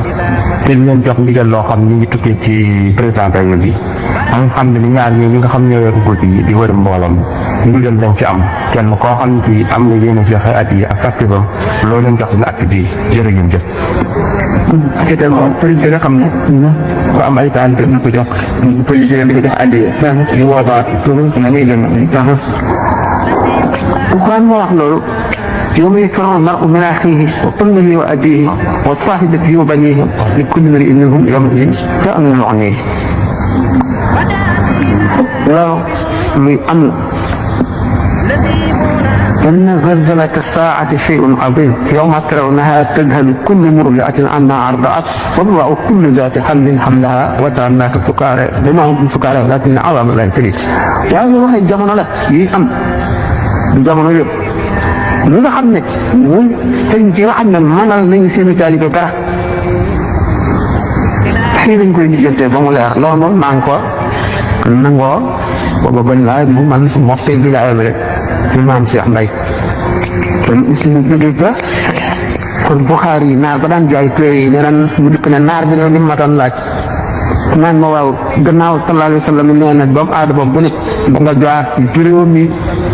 te ñu leen jox ndigal loo xam ñu ngi tukkee ci président réunion bi am xam ne ni ñaar ñi nga xam ñoo yor guddi yi di wër mbooloo mi ndigal dañ ci am kenn koo xam ne fii am nga yéen a joxe at yi ak activem loolu leen jox dina at bi jërë ngeen jëf te moom police nga xam ne ko am ay taan na ko jox police di ko jox addi ñu woobaa turu na muy leen tax القرآن واضح له يوم يكره المرء من أخيه وأمه وأبيه وصاحبته وبنيه لكل امرئ منهم يومئذ شأن يعنيه أمر إن زلزلة الساعة شيء عظيم يوم ترونها تذهل كل مرضعة عما أرضعت وتضع كل ذات حمل حملها وترى الناس سكارى وما هم سكارى ولكن عظم لا ينفرج يا الله الجمل له يفهم jamono yëpp li nga xam ne ñun tey ci nga xam ne mënal nañu seen taalibe dara fii lañ koy diggante ba mu leer loolu moom maa ngi ko nangoo booba bañ laa mu man morcé bi laa yore ñu maam Cheikh Mbaye kon suñu jógee ba kon Buxaari yi naar ba daan jaay téere yi ne mu dikk ne naar bi ne li ma doon laaj naan ma waaw gannaaw sallallahu alayhi wa sallam nee na doomu aadama bu nekk nga jaar juróomi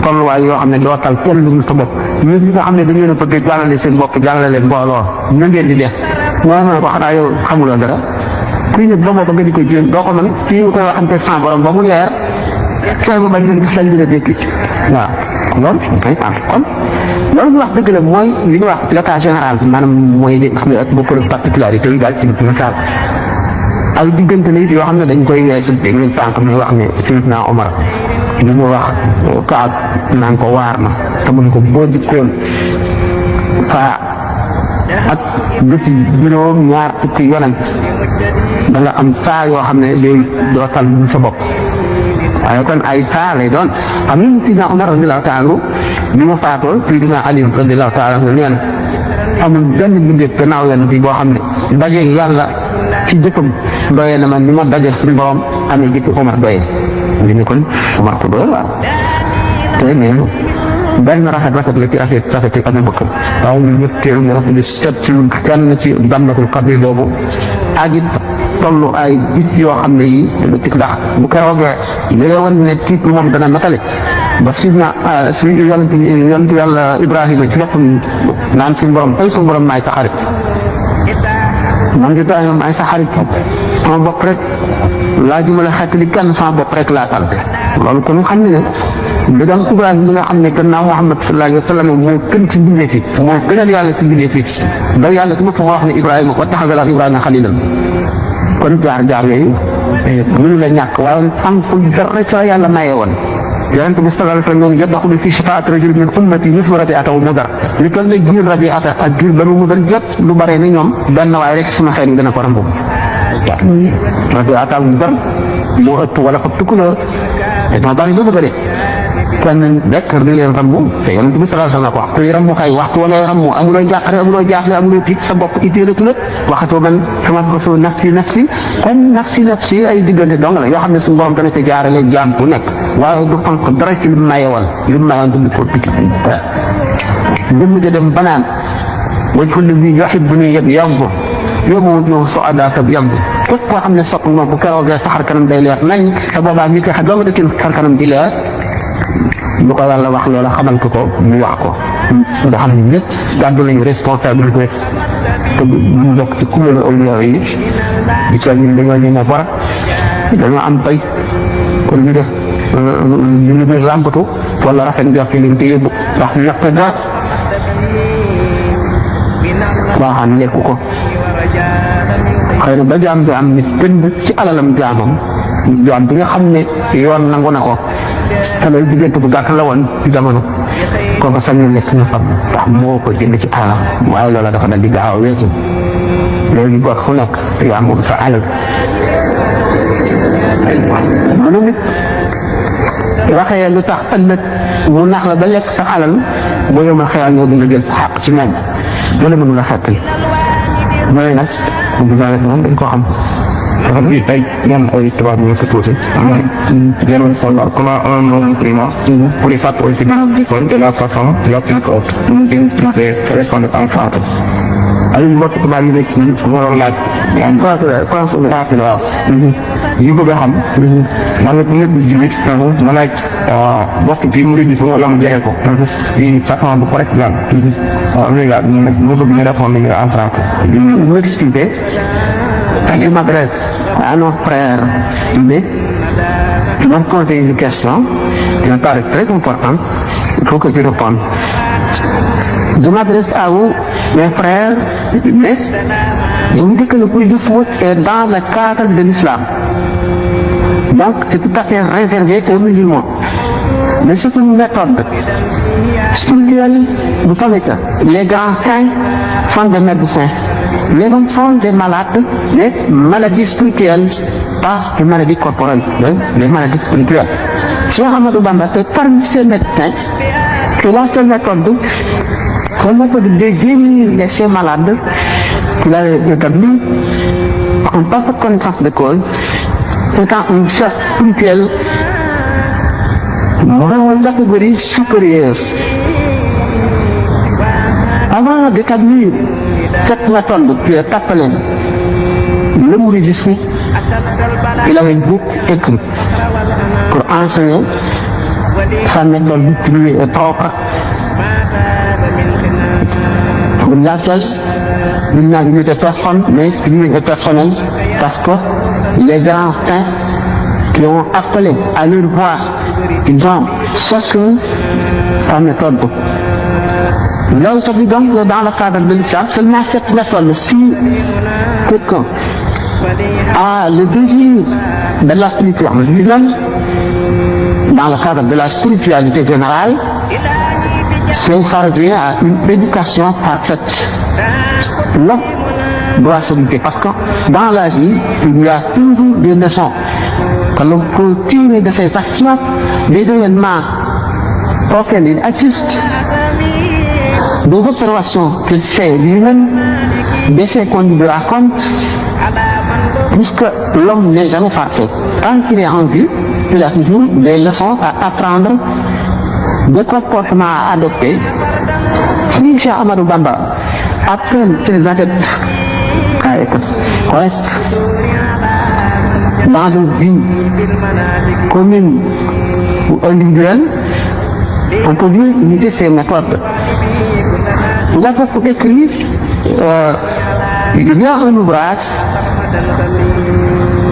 tolluwaay yoo xam ne doo tal kenn lu sa bopp ñun ñi nga xam ne dañu leen a bëgg jàllale seen bopp jàllale leen mbooloo ñu ngeen di def moo ma ko xanaa yow xamuloo dara kuy ne ba nga di ko jéem doo ko mën kii nga koy waxante sans borom ba mu leer sooy ba bañ leen gis lañ dina dékki waaw loolu kay kon loolu ñu wax dëgg la mooy li ñuy wax l'état général bi maanaam mooy li nga xam ne ak bokkul particularité yi daal ci misaal ay diggante la it yoo xam ne dañ koy weesu dégg ngeen tànk mi wax ne Seydina Omar li mu wax Kaab naan ko waar na te mun ko boo jikkoon faa ak jëfi juróom ñaar fukki yonent da nga am saa yoo xam ne léegi doo tal sa bopp waaye kon ay saa lay doon xam nga Sidina Omar radiyallahu taala anhu bi ma faatoo Sidina Ali radiyallahu taala anhu nee na amul benn mbindeef gannaaw yonent bi boo xam ne daje yàlla ci jëkkam doyee na man ni ma daje suñu borom amee jëkk Omar doyee li ne kon Omar ko doyee waaw te nee na benn rafet la ci rafet ci Abu Bakar waaw ñu ñëpp teew ñu rafet di seet ci kenn ci Dammatul Qabri boobu ak it tollu ay bit yoo xam ne yi ndax bu koy waxee li lay wan ne tiit moom dana matale ba suñu yonent yàlla Ibrahima ci boppam naan suñu borom ay suñu borom maay sa xarit man Ibrahima maay sa xarit sama bopp rek laajuma la xettali kenn sama bopp rek laa tal loolu kon xam ne ne da Ibrahima bi nga xam ne gannaaw Muhammad sallallahu alayhi wa sallam moo gën ci mbindee fi moo gënal yàlla ci mbindee fi da yàlla ci boppam wax ne Ibrahima wa taxaza Ibrahima xalilan kon jaar yooyu mënu la ñàkk waaye am fu dara ca yàlla maye woon yonent bi sallallahu alayhi wa sallam yadxulu fi shafaati rajulin min ummati mislu rabi'ata Mudar li toll ne giir Rabi'ata ak giir Banu Mudar jot lu bare ni ñoom benn waaye rek suma xeet dana ko rambu Rabi'ata Mudar moo ëpp wala fa tukku la dama bari ba bëgg a dee kenn rek di leen rambu te yonent bi sallallahu alayhi wa sallam ko wax kuy rambu kay waxtu wala rambu amuloo jàqare amuloo jaaxle amuloo tiit sa bopp itteelatu la waxatoo man sama ko nafsi kon nafsi ay diggante dong la yoo xam ne suñu borom dana ko jaarale jaam bu nekk waaye du xonq dara ci lu mayewoon du ko picc ngir mu dem banaan waj ko li yuhibbuni yabdu yow soo adaata yabdu képp koo xam ne sopp nga bu keroogee sa xar kanam day leer nañ te boobaa mi koy xam doo nga def ci xar kanam di leer lu ko yàlla wax loola xamal ko mu wax ko nga xam ne ñëpp gàddu lañu responsabilité te ñu bokk ci kuréelu awliya yi di sa ñun dañoo ñu ne fara dañoo am bay kon ñu def ñu ngi làmbatu wala rafet njort ci leen te yóbbu ndax ñàkk ga baaxaan lekk ko xëy na ba jaam bi am nit gën ci alalam jaamam jaam bi nga xam ne yoon nangu na ko te loolu diggante bu gàtt la woon ci jamono kooku sañ na lekk na xam ndax moo ko jënd ci alalam waaye loola dafa dal di gaaw a weesu léegi gox fu nekk yaa moom sa alal noonu nit waxee lu tax ëllëg mu nax la ba lekk sa alal boo yoma xeyal ñoo dina jël xàq ci moom mu la mënu la xettali mooy nag moom dañ ko xam dafa di tey ñoom koy tubaab bi sa tuuti gënoon fol comment un homme prima pour les faire politiques de la façon de la plus haute de correspondre en fato ay mbokk tubaab yi nekk ci waroon laaj waaw yu bëgg a xam man nag ñëpp di jiwit ma laaj bokk ci mu di fu la mu jeexee ko yi façon bu correct la waaw léegi daal nag moo bëgg ñu defoon ni nga entrant mu expliqué je m'adresse à nos frères mais je vais poser une question qui me paraît très importante, il faut que je réponde. Je m'adresse à vous, mes frères, mais je vous dis que le plus du foot est dans le cadre de l'islam. Donc c'est tout à fait réservé aux musulmans. Mais c'est une méthode spirituelle, vous savez que les grands saints sont des médecins. Les hommes sont des malades, les maladies spirituelles, pas des maladies corporelles, les maladies spirituelles. Cheikh Ahmadou Bamba, c'est parmi ces médecins que la seule méthode de guérir ces malades qu'il a établi en parfaite connaissance de cause, étant une chef spirituelle vraiment une catégorie supérieure. Avant d'établir cette méthode qui est appelée le mouridisme, il avait beaucoup écrit pour enseigner sa méthode qui lui est propre. Pour la cesse, il n'a eu de personne, mais qui lui est personnel, parce que les grands saints qui ont appelé à leur voix, ils ont cherché sa méthode. Là aujourd'hui donc dans le cadre de l'islam, seulement cette personne, si quelqu'un a le désir de la spiritualité dans le cadre de la spiritualité générale, c'est ça revient à une éducation parfaite. L'homme doit se lutter parce que dans la vie, il y a toujours des leçons que l'on peut tirer de ces actions des événements auxquels il assiste, des observations qu'il fait lui-même, des faits qu'on lui raconte, puisque l'homme n'est jamais parfait. Quand il est en vie, il a toujours des leçons à apprendre, des comportements à adopter. Si Cheikh Ahmadou Bamba apprend ses adeptes corrects dans une vie commune ou individuelle, on peut lui imiter ses méthodes. Il a beaucoup écrit, il y a un ouvrage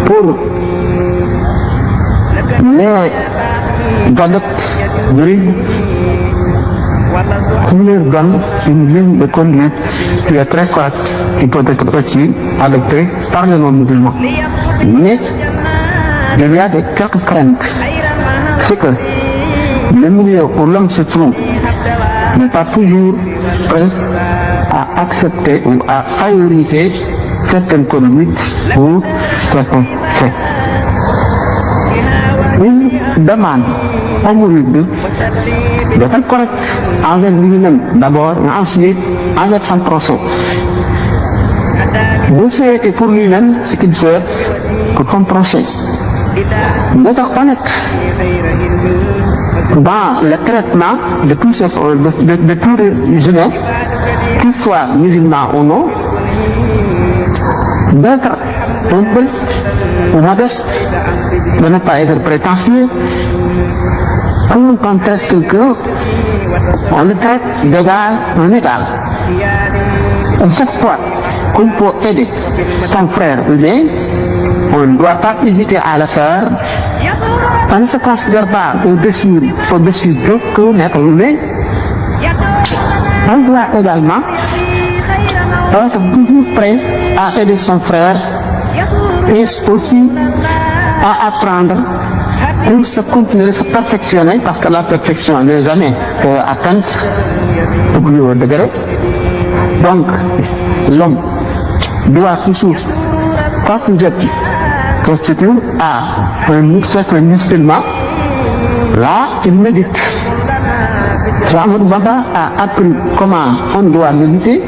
pour les adeptes de l'île qui leur donne une ligne de conduite qui est très forte, qui peut être aussi adoptée par les non-musulmans. Mais il y a quelques craintes. C'est que le milieu où l'homme se trouve n'est pas toujours prêt à accepter ou à favoriser certaines conduites ou certains faits. Il demande au mouride d'être correct envers lui-même d'abord, mais ensuite envers son prochain. Vous souhaitez pour lui-même ce qu'il souhaite pour son prochain. D'être honnête dans le traitement de tous les musulmans, qu'ils soient musulmans ou non, d'être un peu modeste, de ne pas être prétentieux. Quand on conteste quelqu'un, on le traite d'égal en égal. Et chaque fois qu'on peut aider son frère ou bien, on ne doit pas hésiter à le faire. On ne se considère pas au-dessus d'aucun être humain. On doit également être toujours prêt à aider son frère et aussi à apprendre pour se continuer, se perfectionner, parce que la perfection n'est jamais atteinte au plus haut degré. Donc, l'homme doit toujours, quand vous êtes constitué à un certain musulman, là, il médite. Ahmadou Bamba a appris comment on doit méditer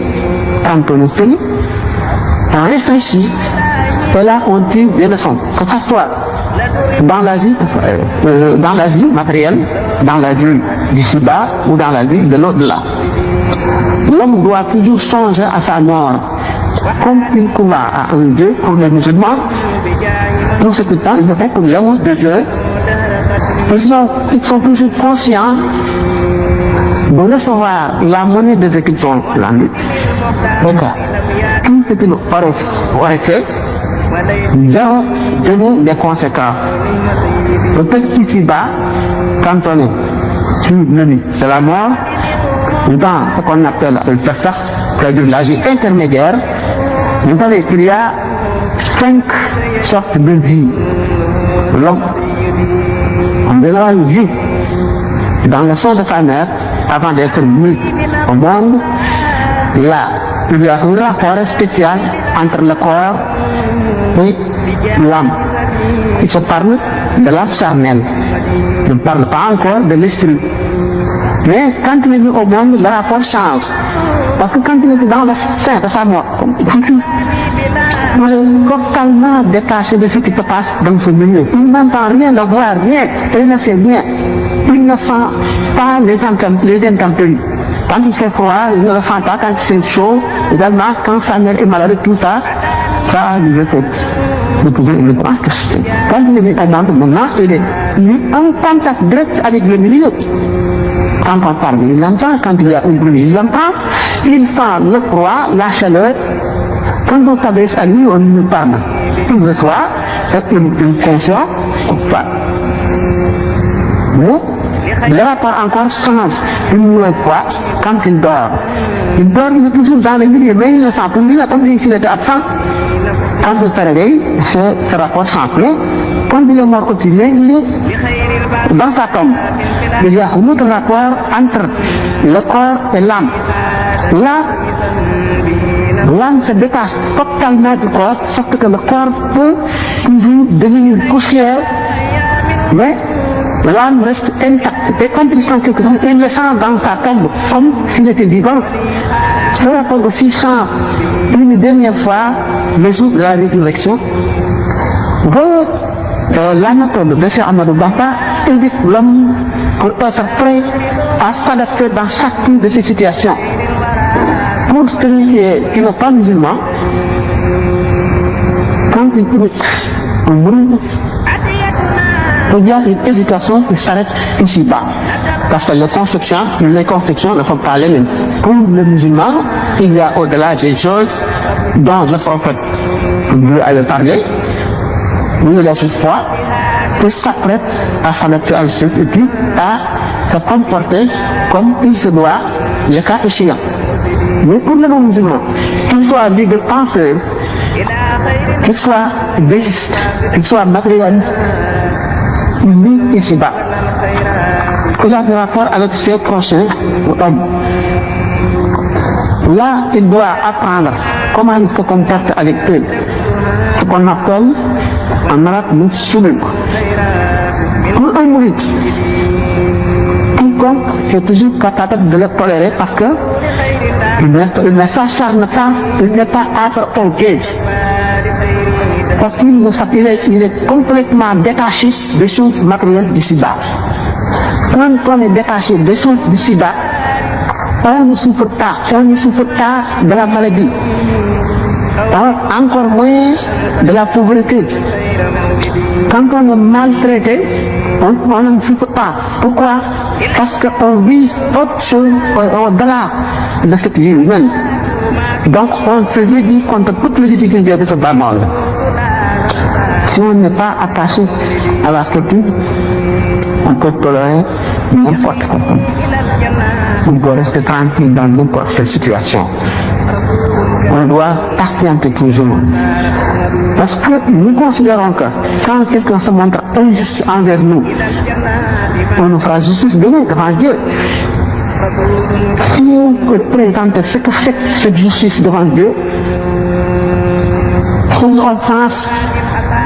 quand on est fini. En restant ici, et là, on tire des leçons, que ce soit dans la vie matérielle, dans la vie d'ici-bas ou dans la vie de l'au-delà. L'homme doit toujours songer à sa mort, comme il croit à un Dieu pour les musulmans. Pour ce temps, il fait pour l'homme de Dieu. Ils sont toujours conscients de recevoir la monnaie de ce qu'ils ont la nuit. Donc, tout ce qu'ils auraient fait, leur donner des conséquences. Peut-être ici-bas, quand on est sur le lit de la mort, dans ce qu'on appelle le barsakh, c'est-à-dire la vie intermédiaire, vous savez qu'il y a 5 sortes de vie. L'homme, on verra une vie dans le sang de sa mère avant d'être mis au monde. Là, il y a un rapport spécial entre le corps et l'âme. Il se parle de l'âme charnelle. Il ne parle pas encore de l'esprit. Mais quand il est mis au monde, le rapport change. Parce que quand il est dans le sein de sa mort, il est totalement détaché de ce qui se passe dans ce milieu. Il n'entend rien, ne voit rien, il ne sait rien. Il ne sent pas les intempéries. Quand il fait froid, il ne le sent pas. Quand il fait chaud, également, quand sa mère est malade, tout ça, ça lui fait de trouver une grande question. Quand il est maintenant, il est en contact direct avec le milieu. Quand on parle, il l'entend. Quand il y a un bruit, il l'entend. Il sent le froid, la chaleur. Quand on s'adresse à lui, on lui parle. Il reçoit, c'est une conscience, on parle. Mais, il n'a pas encore chance. Il ne voit pas quand il dort. Il dort, il est toujours dans le milieu, mais il ne sent plus. Il a comme s'il était absent. Quand il se réveille, ce rapport s'enfle. Quand il est mort au pied, il est dans sa tombe. Il y a un autre rapport entre le corps et l'âme. Là, l'âme se détache totalement du corps, sauf que le corps peut toujours devenir poussière Mais l'âme reste intacte. Et quand il sent quelque chose, il le sent dans sa tombe, comme s'il était vivant. Je rappelle aussi ça une dernière fois, le jour de la résurrection. L'anatole de M. Amadou Bamba invite l'homme pour être prêt à s'adapter dans chacune de ces situations. Pour celui qui n'est pas musulman, quand il écoute un monde, il y a une hésitation qui s'arrête ici-bas. Parce que les conceptions ne font pas les mêmes. Pour le musulman, il y a au-delà des choses dont le prophète avait parlé. Nous avons cette foi qui s'apprête à s'adapter à ce et puis à se comporter comme il se doit, le cas échéant. Mais pour le non-musulman, qu'il soit libre de penser, qu'il soit béiste, qu'il soit matérialiste, il vit ici-bas. Il a des rapports avec ses prochains hommes. Là, il doit apprendre comment il se comporte avec eux. Ce qu'on appelle en arabe le suluk. Pour un mouride, quiconque est toujours capable de le tolérer parce que il n'est pas être engagé. Parce qu'il est complètement détaché des choses matérielles d'ici-bas. Quand on est détaché des choses d'ici-bas, on ne souffre pas de la maladie. Encore moins de la pauvreté. Quand on est maltraité, on ne souffre pas. Pourquoi? Parce qu'on vit autre chose au-delà de ce qui est humain. Donc on se dit contre toutes les difficultés de ce bas monde. Si on n'est pas attaché à la structure, on peut tolérer n'importe quoi. On doit rester tranquille dans n'importe quelle situation. On doit patienter toujours. Parce que nous considérons que quand quelqu'un se montre injuste envers nous, on nous fera justice demain devant Dieu. Si on peut présenter ce que c'est cette justice devant Dieu, son offense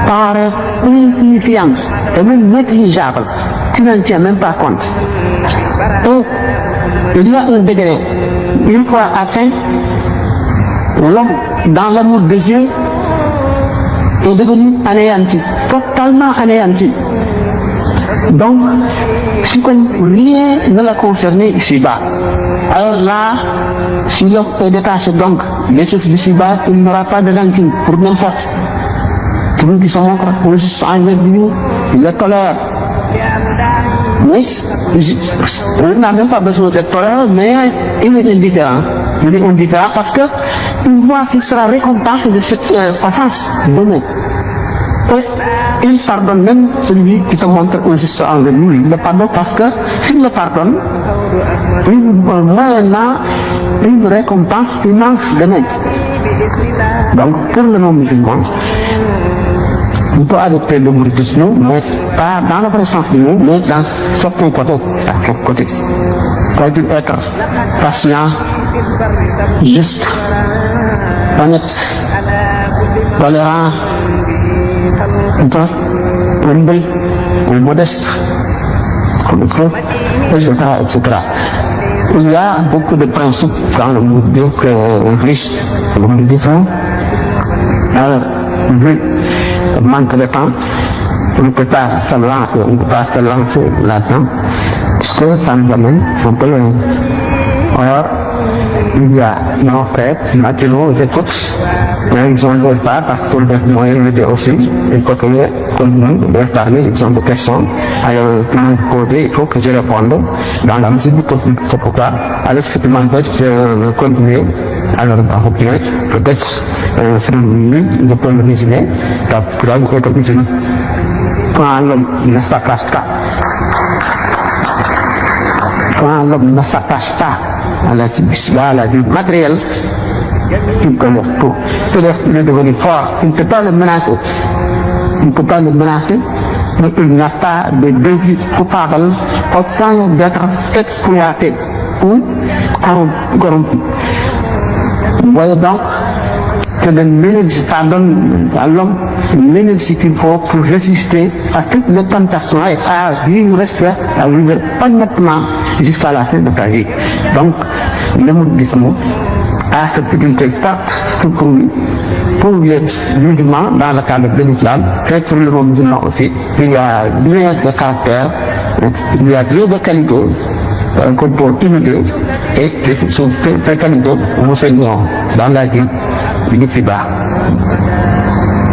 paraît insignifiante et même négligeable, qui n'en tient même pas compte. Donc, il y a un degré, une fois atteint, l'homme, dans l'amour de Dieu, est devenu anéanti, totalement anéanti. Donc, si rien ne l'a concerné ici-bas, alors là, si l'homme est détaché donc des choses d'ici-bas, il n'aura pas de rancune pour n'importe. Pour qui se montre injuste envers lui, il le tolère. Mais on n'a même pas besoin de tolérance, mais il est indifférent. Il est indifférent parce que il voit qu'il sera récompensé de cette offense donnée. Il pardonne même celui qui te montre injuste envers lui. Il le pardonne parce que s'il le pardonne, moyennant une récompense immense demain. Donc pour le non-musulman, on peut adopter le mouridisme, mais pas dans le vrai sens du mot, mais dans certains côtés. Faut-il être patient, juste, honnête, tolérant, humble, modeste, etc. Il y a beaucoup de principes dans le mouridisme le mouridisme. Alors, manque de temps, on ne peut pas se lancer là-dedans, parce que ça nous amène un peu loin. Or, il y a nos frères, naturellement, et toutes, mais ils ne veulent pas, parce que le moyen de dire aussi, il faut que nous parler, ils ont des questions, alors, quand vous posez, il faut que je réponde dans la mesure du possible. C'est pourquoi, alors, supplémentaire, je continue. Alors, peut-être, je peux me résumer, pour un gros topic, quand l'homme ne s'attache pas, quand l'homme ne s'attache pas à la vie matérielle, il peut le devenir fort, il ne peut pas le menacer. Il ne peut pas le menacer, mais il n'a pas de début coupable au point d'être exploité ou corrompu. Voyez donc, te l'énergie, ça donne à l'homme l'énergie qu'il faut pour résister à toutes les tentations et à vivre à vivre honnêtement jusqu'à la fin de ta vie. Donc, le mouridisme a cette utilité forte pour les musulmans dans le cadre de l'islam, et pour le monde musulman aussi. Il y a bien de caractère, il y a deux de qualité, qu'on peut imiter, et sont très qualité, nous seignons dans la vie du Fiba.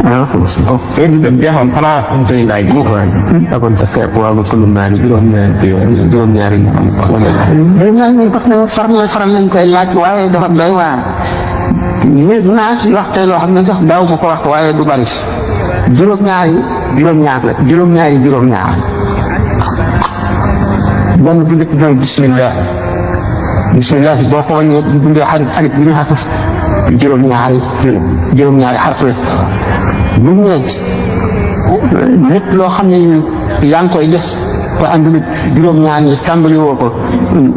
Ini dia para untuk lagi apa saya buat kalau mari belum nyari dengan pasal farang yang kayak lagi wae dah bawa ini nasi waktu lo hamil sah bau sekolah wae du baris jurum nyari dan kita bismillah pokoknya kita hari ini harus jurum nyari harus lu nekk lépp loo xam ne yaa ngi koy def ba ànd juróom-ñaar ñi tàmbali woo ko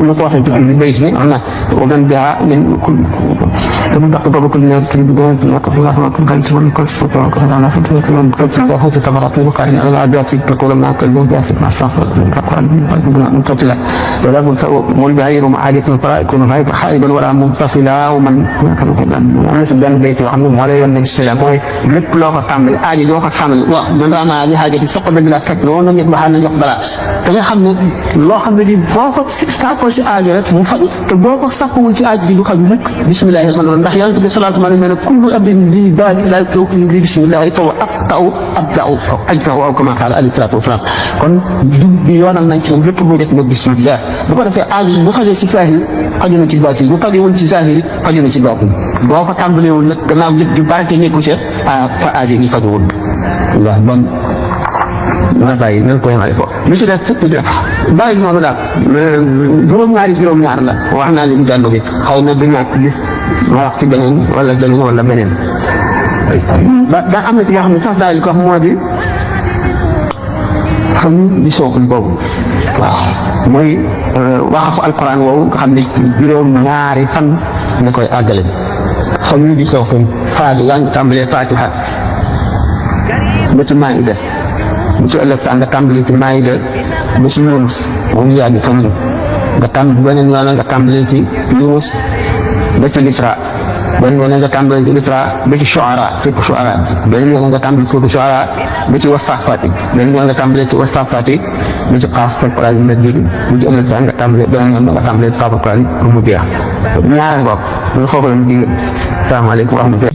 lu ko waxee ci béy si am na waman biha min dama dàq boobu ko ne ci doon ko fi nga xam ne kan ci won ko ci ko ko na fa ko ko ci ko xoti tamarat ko ka ni ala biya ci ko ko na ko lu biya ci ma sa ko ko ni ko ci la wala ko mo bi hayru ma'adik fara ko hay haiban wala munfasila wa man kan ko dan ana ci ben béy ci wax mo wala yon ci la moy lépp loo ko tàmbali aaji doo ko tàmbali waaw man daa naa li xaaja ci soq dëgg la fekk loolu nag ba xam ne jox balaa da nga xam ne loo xam ne di boo ko saafoo si aajo rek mu faj te boo ko saafoo ci aajo di du xam nag bisimilah ndax yonent bi salaatu alayhi wa sallam kullu abdin bi baadi laa tuuti bi bisimilah fa abda'u aw kama qaala alayhi salaatu wa salaam kon bi yoonal nañ ci moom lépp lu def nga bisimilah bu ko defee aajo bu xasee si saahir xaju na ci baatin bu fajewul ci saahir xaju na ci baatin boo ko tàmbalewul nag gannaaw lépp di barke nekku ci fa aajo yi fajewul waaw bon ma bàyyi nga koy xale ko mi si def fukk def bàyyi noonu daal juróom-ñaar la wax naa leen jànd bi xaw na du ñàkk gis ma wax ci beneen wala beneen daa am na ci yoo xam ne sax daal ko wax moo di xam di sookul boobu waaw mooy waxafu alquran woowu nga xam ne juróom-ñaari fan nga koy àggale xam ni di sookul faatu yaa ngi tàmbalee fatiha ba ci maa ngi def bu ci ëllëg nga tàmbali ci maa ngi de ba ci Yunus moom yaa ngi xam nga tàmbali beneen yoon nga tàmbali ci Yunus ba ci Lisra beneen yoon nga tàmbali ci Lisra ba ci Shuara beneen yoon nga tàmbali ci Shuara ba ci Wasafati beneen yoon nga tàmbali ci Wasafati ba ci Qaaf Alquran bu ci ëllëg nga tàmbali beneen yoon nga tàmbali ci Qaaf Alquran mu jeex ñaari bopp ñu foofu la ñu salaamaaleykum wa rahmatulah